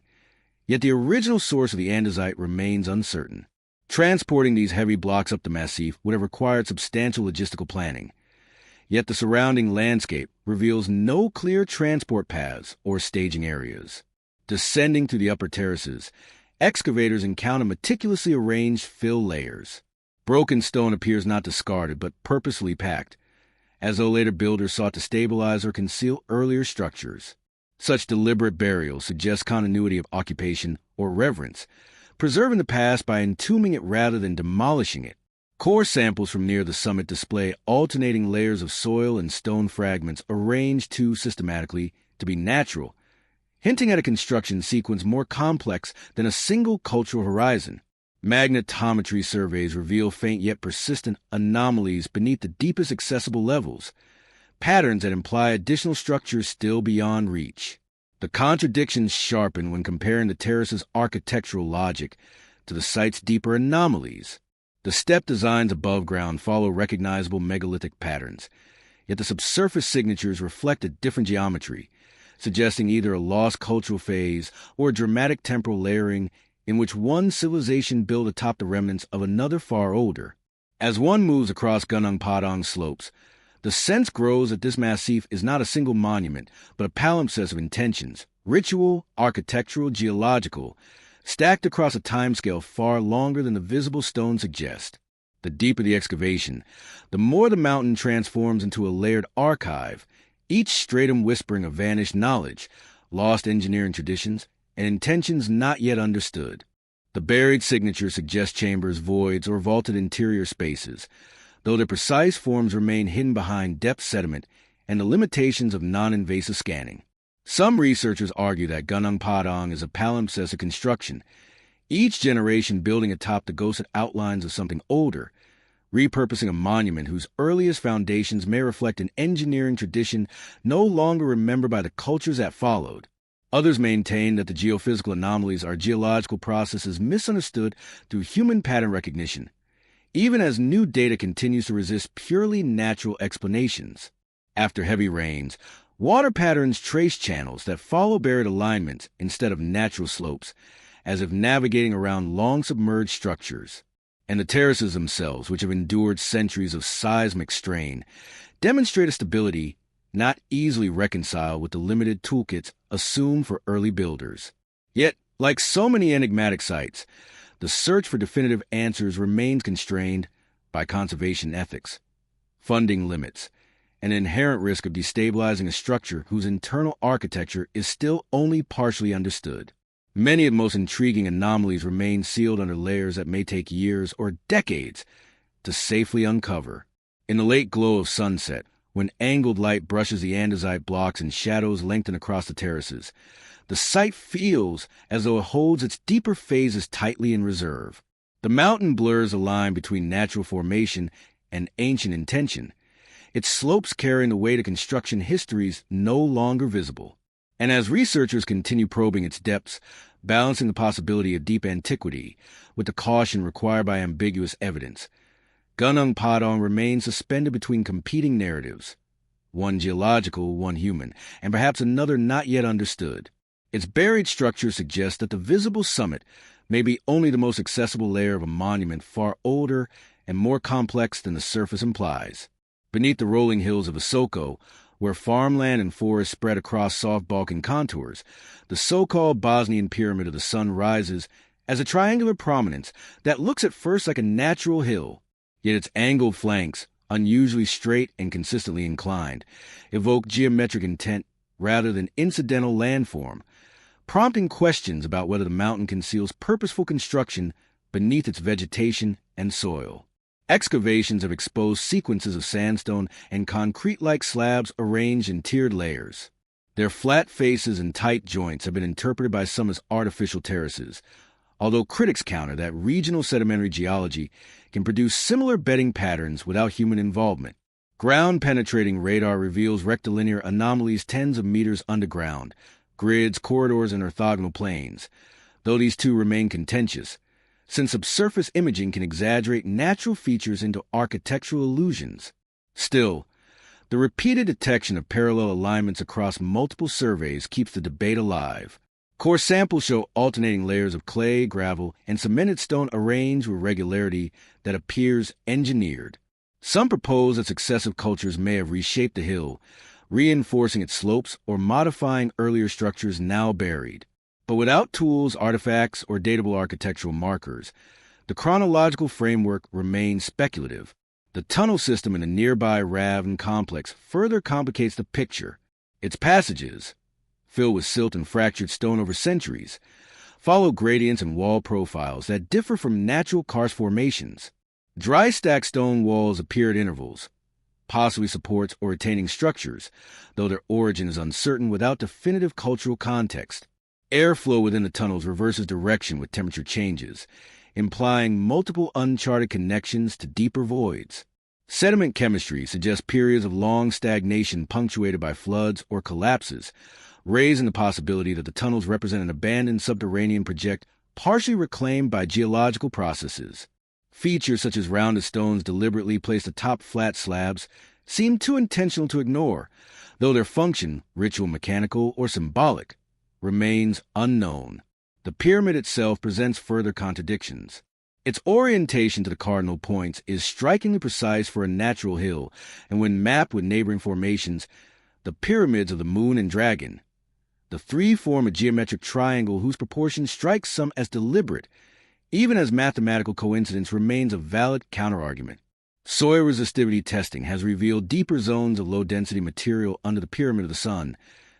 [SPEAKER 1] yet the original source of the andesite remains uncertain. Transporting these heavy blocks up the massif would have required substantial logistical planning, yet the surrounding landscape reveals no clear transport paths or staging areas. Descending through the upper terraces, excavators encounter meticulously arranged fill layers. Broken stone appears not discarded but purposefully packed, as though later builders sought to stabilize or conceal earlier structures. Such deliberate burial suggests continuity of occupation or reverence, preserving the past by entombing it rather than demolishing it. Core samples from near the summit display alternating layers of soil and stone fragments arranged too systematically to be natural, hinting at a construction sequence more complex than a single cultural horizon. Magnetometry surveys reveal faint yet persistent anomalies beneath the deepest accessible levels, patterns that imply additional structures still beyond reach. The contradictions sharpen when comparing the terrace's architectural logic to the site's deeper anomalies. The step designs above ground follow recognizable megalithic patterns, yet the subsurface signatures reflect a different geometry, suggesting either a lost cultural phase or a dramatic temporal layering in which one civilization built atop the remnants of another far older. As one moves across Gunung Padang slopes, the sense grows that this massif is not a single monument, but a palimpsest of intentions, ritual, architectural, geological, stacked across a timescale far longer than the visible stone suggests. The deeper the excavation, the more the mountain transforms into a layered archive, each stratum whispering of vanished knowledge, lost engineering traditions, and intentions not yet understood. The buried signatures suggest chambers, voids, or vaulted interior spaces, though their precise forms remain hidden behind depth sediment and the limitations of non-invasive scanning. Some researchers argue that Gunung Padang is a palimpsest of construction, each generation building atop the ghosted outlines of something older, repurposing a monument whose earliest foundations may reflect an engineering tradition no longer remembered by the cultures that followed. Others maintain that the geophysical anomalies are geological processes misunderstood through human pattern recognition, even as new data continues to resist purely natural explanations. After heavy rains, water patterns trace channels that follow buried alignments instead of natural slopes, as if navigating around long-submerged structures. And the terraces themselves, which have endured centuries of seismic strain, demonstrate a stability not easily reconciled with the limited toolkits assumed for early builders. Yet, like so many enigmatic sites, the search for definitive answers remains constrained by conservation ethics, funding limits, and an inherent risk of destabilizing a structure whose internal architecture is still only partially understood. Many of the most intriguing anomalies remain sealed under layers that may take years or decades to safely uncover. In the late glow of sunset, when angled light brushes the andesite blocks and shadows lengthen across the terraces, the site feels as though it holds its deeper phases tightly in reserve. The mountain blurs the line between natural formation and ancient intention, its slopes carrying the weight of construction histories no longer visible. And as researchers continue probing its depths, balancing the possibility of deep antiquity with the caution required by ambiguous evidence, Gunung Padang remains suspended between competing narratives, one geological, one human, and perhaps another not yet understood. Its buried structure suggests that the visible summit may be only the most accessible layer of a monument far older and more complex than the surface implies. Beneath the rolling hills of Isoko, where farmland and forests spread across soft Balkan contours, the so-called Bosnian Pyramid of the Sun rises as a triangular prominence that looks at first like a natural hill, yet its angled flanks, unusually straight and consistently inclined, evoke geometric intent rather than incidental landform, prompting questions about whether the mountain conceals purposeful construction beneath its vegetation and soil. Excavations have exposed sequences of sandstone and concrete-like slabs arranged in tiered layers. Their flat faces and tight joints have been interpreted by some as artificial terraces, although critics counter that regional sedimentary geology can produce similar bedding patterns without human involvement. Ground-penetrating radar reveals rectilinear anomalies tens of meters underground, grids, corridors, and orthogonal planes, though these two remain contentious, since subsurface imaging can exaggerate natural features into architectural illusions. Still, the repeated detection of parallel alignments across multiple surveys keeps the debate alive. Core samples show alternating layers of clay, gravel, and cemented stone arranged with regularity that appears engineered. Some propose that successive cultures may have reshaped the hill, reinforcing its slopes or modifying earlier structures now buried. But without tools, artifacts, or datable architectural markers, the chronological framework remains speculative. The tunnel system in the nearby Ravn complex further complicates the picture. Its passages, filled with silt and fractured stone over centuries, follow gradients and wall profiles that differ from natural karst formations. Dry stacked stone walls appear at intervals, possibly supports or retaining structures, though their origin is uncertain without definitive cultural context. Airflow within the tunnels reverses direction with temperature changes, implying multiple uncharted connections to deeper voids. Sediment chemistry suggests periods of long stagnation punctuated by floods or collapses, raising the possibility that the tunnels represent an abandoned subterranean project partially reclaimed by geological processes. Features such as rounded stones deliberately placed atop flat slabs seem too intentional to ignore, though their function, ritual, mechanical, or symbolic, remains unknown. The pyramid itself presents further contradictions. Its orientation to the cardinal points is strikingly precise for a natural hill, and when mapped with neighboring formations, the pyramids of the Moon and Dragon, the three form a geometric triangle whose proportions strike some as deliberate, even as mathematical coincidence remains a valid counterargument. Soil resistivity testing has revealed deeper zones of low-density material under the Pyramid of the Sun,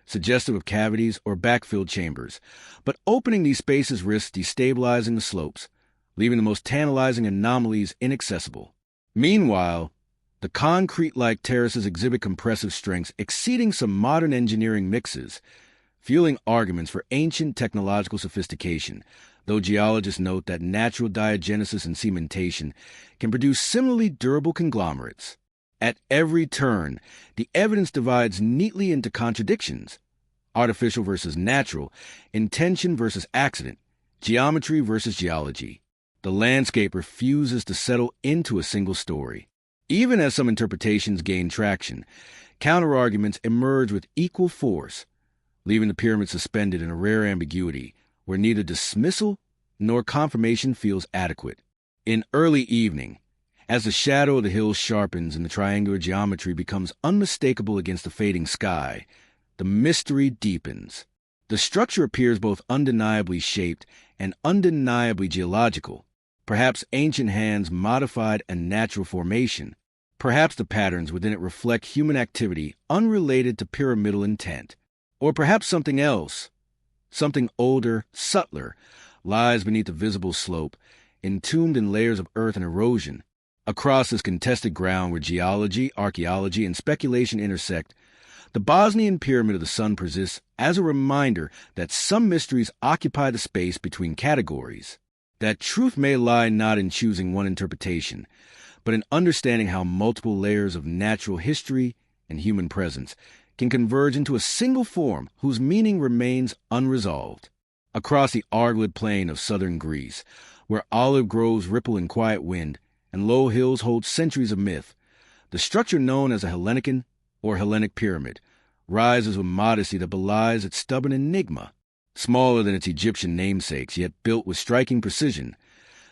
[SPEAKER 1] suggestive of cavities or backfilled chambers, but opening these spaces risks destabilizing the slopes, leaving the most tantalizing anomalies inaccessible. Meanwhile, the concrete-like terraces exhibit compressive strengths exceeding some modern engineering mixes, fueling arguments for ancient technological sophistication, though geologists note that natural diagenesis and cementation can produce similarly durable conglomerates. At every turn, the evidence divides neatly into contradictions: artificial versus natural, intention versus accident, geometry versus geology. The landscape refuses to settle into a single story. Even as some interpretations gain traction, counterarguments emerge with equal force, leaving the pyramid suspended in a rare ambiguity where neither dismissal nor confirmation feels adequate. In early evening, As the shadow of the hills sharpens and the triangular geometry becomes unmistakable against the fading sky, the mystery deepens. The structure appears both undeniably shaped and undeniably geological. Perhaps ancient hands modified a natural formation. Perhaps the patterns within it reflect human activity unrelated to pyramidal intent. Or perhaps something else, something older, subtler, lies beneath the visible slope, entombed in layers of earth and erosion. Across this contested ground where geology, archaeology, and speculation intersect, the Bosnian Pyramid of the Sun persists as a reminder that some mysteries occupy the space between categories, that truth may lie not in choosing one interpretation, but in understanding how multiple layers of natural history and human presence can converge into a single form whose meaning remains unresolved. Across the Argolid plain of southern Greece, where olive groves ripple in quiet wind and low hills hold centuries of myth, the structure known as a Hellenican or Hellenic pyramid rises with modesty that belies its stubborn enigma. Smaller than its Egyptian namesakes, yet built with striking precision,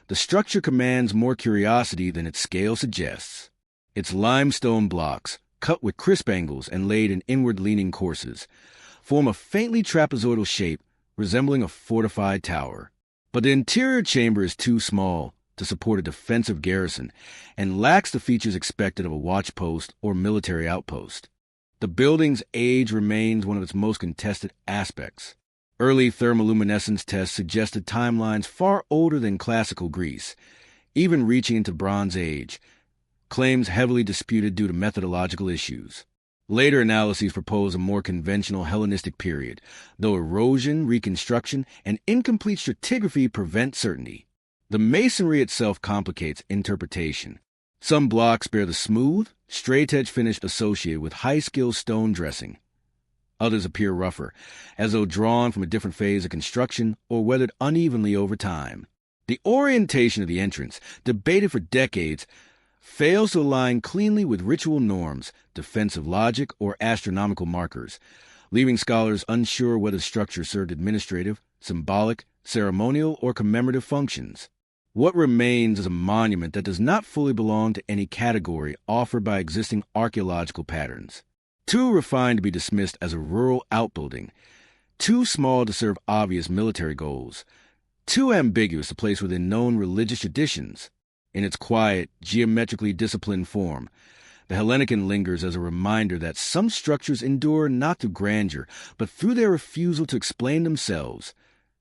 [SPEAKER 1] the structure commands more curiosity than its scale suggests. Its limestone blocks, cut with crisp angles and laid in inward-leaning courses, form a faintly trapezoidal shape resembling a fortified tower. But the interior chamber is too small to support a defensive garrison and lacks the features expected of a watchpost or military outpost. The building's age remains one of its most contested aspects. Early thermoluminescence tests suggested timelines far older than classical Greece, even reaching into Bronze Age, claims heavily disputed due to methodological issues. Later analyses propose a more conventional Hellenistic period, though erosion, reconstruction, and incomplete stratigraphy prevent certainty. The masonry itself complicates interpretation. Some blocks bear the smooth, straight-edge finish associated with high-skill stone dressing. Others appear rougher, as though drawn from a different phase of construction or weathered unevenly over time. The orientation of the entrance, debated for decades, fails to align cleanly with ritual norms, defensive logic, or astronomical markers, leaving scholars unsure whether the structure served administrative, symbolic, ceremonial, or commemorative functions. What remains is a monument that does not fully belong to any category offered by existing archaeological patterns. Too refined to be dismissed as a rural outbuilding, too small to serve obvious military goals, too ambiguous to place within known religious traditions. In its quiet, geometrically disciplined form, the Hellenican lingers as a reminder that some structures endure not through grandeur, but through their refusal to explain themselves,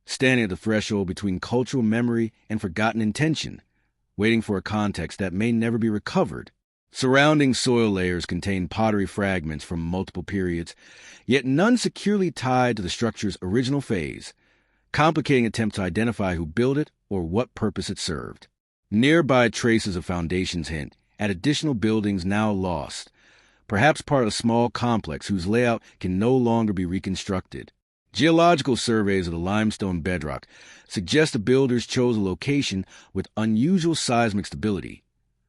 [SPEAKER 1] standing at the threshold between cultural memory and forgotten intention, waiting for a context that may never be recovered. Surrounding soil layers contain pottery fragments from multiple periods, yet none securely tied to the structure's original phase, complicating attempts to identify who built it or what purpose it served. Nearby traces of foundations hint at additional buildings now lost, perhaps part of a small complex whose layout can no longer be reconstructed. Geological surveys of the limestone bedrock suggest the builders chose a location with unusual seismic stability,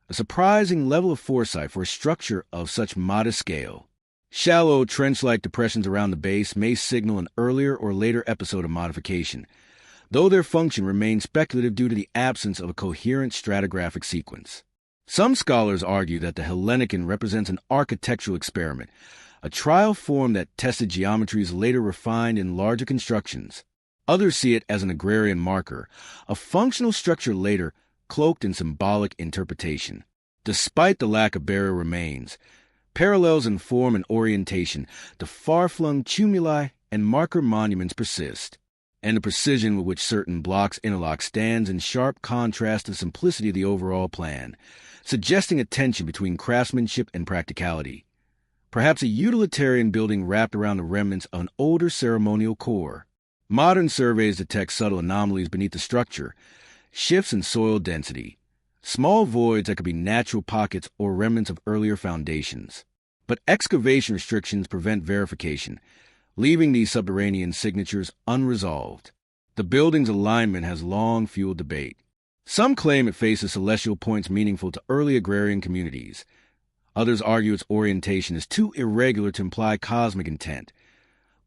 [SPEAKER 1] a surprising level of foresight for a structure of such modest scale. Shallow, trench-like depressions around the base may signal an earlier or later episode of modification, though their function remains speculative due to the absence of a coherent stratigraphic sequence. Some scholars argue that the Hellenican represents an architectural experiment, a trial form that tested geometries later refined in larger constructions. Others see it as an agrarian marker, a functional structure later cloaked in symbolic interpretation. Despite the lack of burial remains, parallels in form and orientation, the far-flung tumuli and marker monuments persist, and the precision with which certain blocks interlock stands in sharp contrast to the simplicity of the overall plan, suggesting a tension between craftsmanship and practicality. Perhaps a utilitarian building wrapped around the remnants of an older ceremonial core. Modern surveys detect subtle anomalies beneath the structure, shifts in soil density, small voids that could be natural pockets or remnants of earlier foundations. But excavation restrictions prevent verification, leaving these subterranean signatures unresolved. The building's alignment has long fueled debate. Some claim it faces celestial points meaningful to early agrarian communities. Others argue its orientation is too irregular to imply cosmic intent,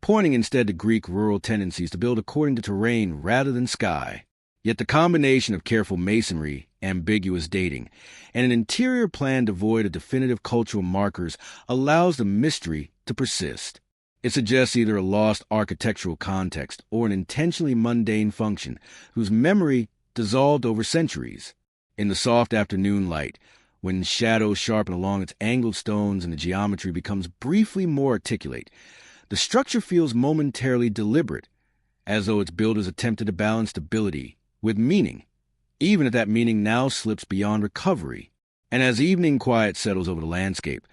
[SPEAKER 1] pointing instead to Greek rural tendencies to build according to terrain rather than sky. Yet the combination of careful masonry ambiguous dating, and an interior plan devoid of definitive cultural markers allows the mystery to persist. It suggests either a lost architectural context or an intentionally mundane function whose memory dissolved over centuries. In the soft afternoon light, when shadows sharpen along its angled stones and the geometry becomes briefly more articulate, the structure feels momentarily deliberate, as though its builders attempted to balance stability with meaning, even if that meaning now slips beyond recovery. And as evening quiet settles over the landscape,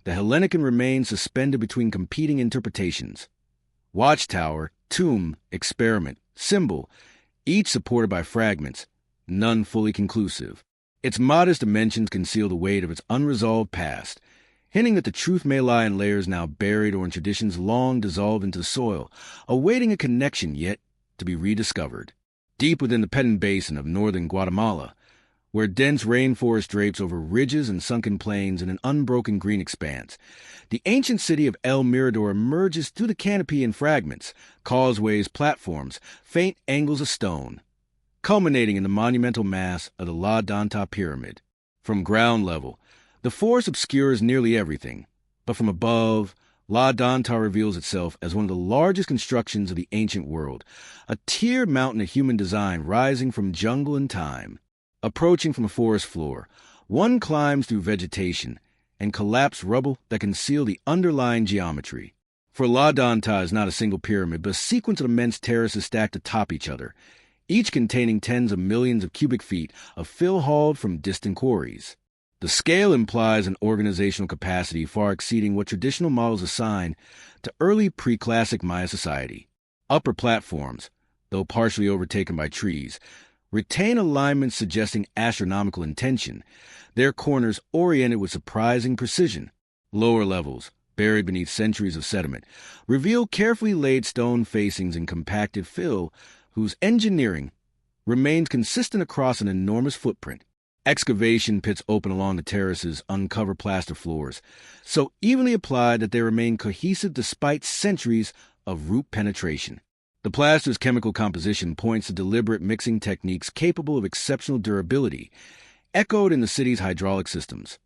[SPEAKER 1] the Hellenican remains suspended between competing interpretations. Watchtower, tomb, experiment, symbol, each supported by fragments, none fully conclusive. Its modest dimensions conceal the weight of its unresolved past, hinting that the truth may lie in layers now buried or in traditions long dissolved into the soil, awaiting a connection yet to be rediscovered. Deep within the Petén Basin of northern Guatemala, where dense rainforest drapes over ridges and sunken plains in an unbroken green expanse, the ancient city of El Mirador emerges through the canopy in fragments, causeways, platforms, faint angles of stone, culminating in the monumental mass of the La Danta Pyramid. From ground level, the forest obscures nearly everything, but from above, La Danta reveals itself as one of the largest constructions of the ancient world, a tiered mountain of human design rising from jungle and time. Approaching from a forest floor, one climbs through vegetation and collapsed rubble that conceal the underlying geometry. For La Danta is not a single pyramid, but a sequence of immense terraces stacked atop each other, each containing tens of millions of cubic feet of fill hauled from distant quarries. The scale implies an organizational capacity far exceeding what traditional models assign to early pre-classic Maya society. Upper platforms, though partially overtaken by trees, retain alignments suggesting astronomical intention, their corners oriented with surprising precision. Lower levels, buried beneath centuries of sediment, reveal carefully laid stone facings and compacted fill whose engineering remains consistent across an enormous footprint. Excavation pits open along the terraces uncover plaster floors, so evenly applied that they remain cohesive despite centuries of root penetration. The plaster's chemical composition points to deliberate mixing techniques capable of exceptional durability, echoed in the city's hydraulic systems.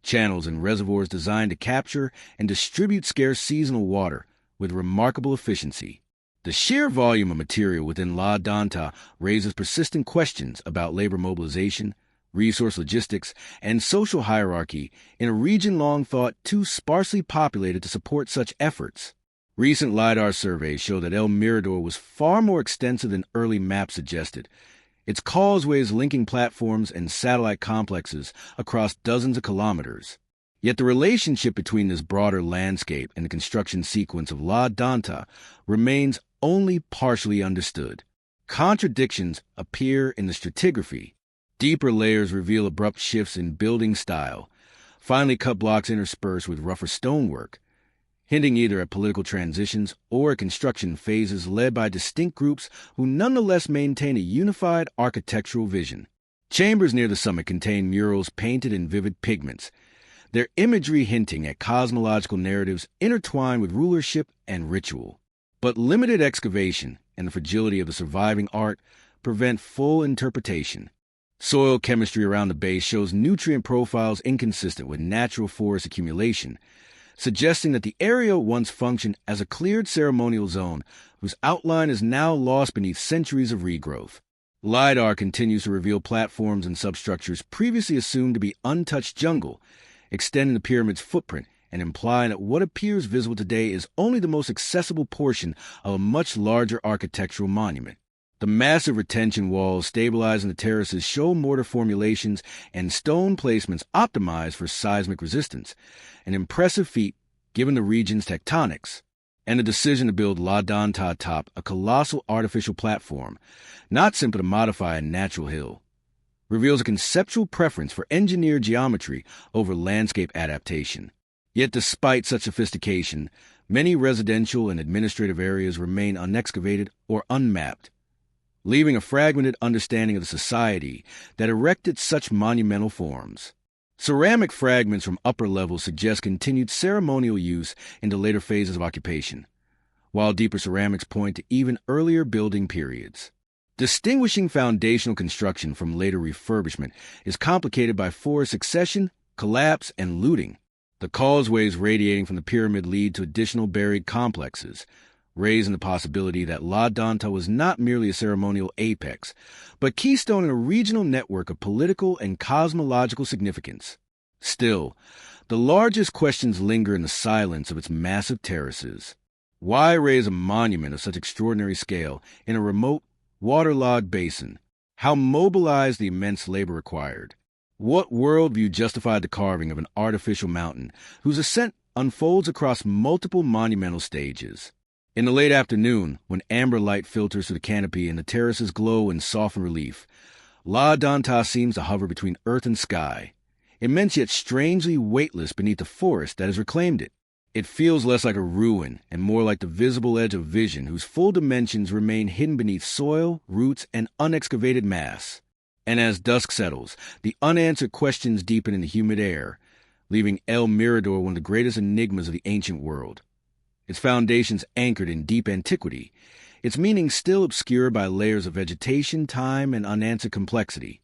[SPEAKER 1] Channels and reservoirs designed to capture and distribute scarce seasonal water with remarkable efficiency. The sheer volume of material within La Danta raises persistent questions about labor mobilization, resource logistics, and social hierarchy in a region long thought too sparsely populated to support such efforts. Recent LiDAR surveys show that El Mirador was far more extensive than early maps suggested, its causeways linking platforms and satellite complexes across dozens of kilometers. Yet the relationship between this broader landscape and the construction sequence of La Danta remains only partially understood. Contradictions appear in the stratigraphy. Deeper layers reveal abrupt shifts in building style, finely cut blocks interspersed with rougher stonework, hinting either at political transitions or at construction phases led by distinct groups who nonetheless maintain a unified architectural vision. Chambers near the summit contain murals painted in vivid pigments, their imagery hinting at cosmological narratives intertwined with rulership and ritual. But limited excavation and the fragility of the surviving art prevent full interpretation. Soil chemistry around the base shows nutrient profiles inconsistent with natural forest accumulation, suggesting that the area once functioned as a cleared ceremonial zone whose outline is now lost beneath centuries of regrowth. LiDAR continues to reveal platforms and substructures previously assumed to be untouched jungle, extending the pyramid's footprint and implying that what appears visible today is only the most accessible portion of a much larger architectural monument. The massive retention walls stabilizing the terraces show mortar formulations and stone placements optimized for seismic resistance, an impressive feat given the region's tectonics. And the decision to build La Danta atop a colossal artificial platform, not simply to modify a natural hill, reveals a conceptual preference for engineered geometry over landscape adaptation. Yet despite such sophistication, many residential and administrative areas remain unexcavated or unmapped, leaving a fragmented understanding of the society that erected such monumental forms. Ceramic fragments from upper levels suggest continued ceremonial use into later phases of occupation, while deeper ceramics point to even earlier building periods. Distinguishing foundational construction from later refurbishment is complicated by forest succession, collapse, and looting. The causeways radiating from the pyramid lead to additional buried complexes, raising the possibility that La Danta was not merely a ceremonial apex, but keystone in a regional network of political and cosmological significance. Still, the largest questions linger in the silence of its massive terraces. Why raise a monument of such extraordinary scale in a remote, waterlogged basin? How mobilize the immense labor required? What worldview justified the carving of an artificial mountain whose ascent unfolds across multiple monumental stages? In the late afternoon, when amber light filters through the canopy and the terraces glow in softened relief, La Danta seems to hover between earth and sky, immense yet strangely weightless beneath the forest that has reclaimed it. It feels less like a ruin and more like the visible edge of vision whose full dimensions remain hidden beneath soil, roots, and unexcavated mass. And as dusk settles, the unanswered questions deepen in the humid air, leaving El Mirador one of the greatest enigmas of the ancient world. Its foundations anchored in deep antiquity, its meaning still obscured by layers of vegetation, time, and unanswered complexity.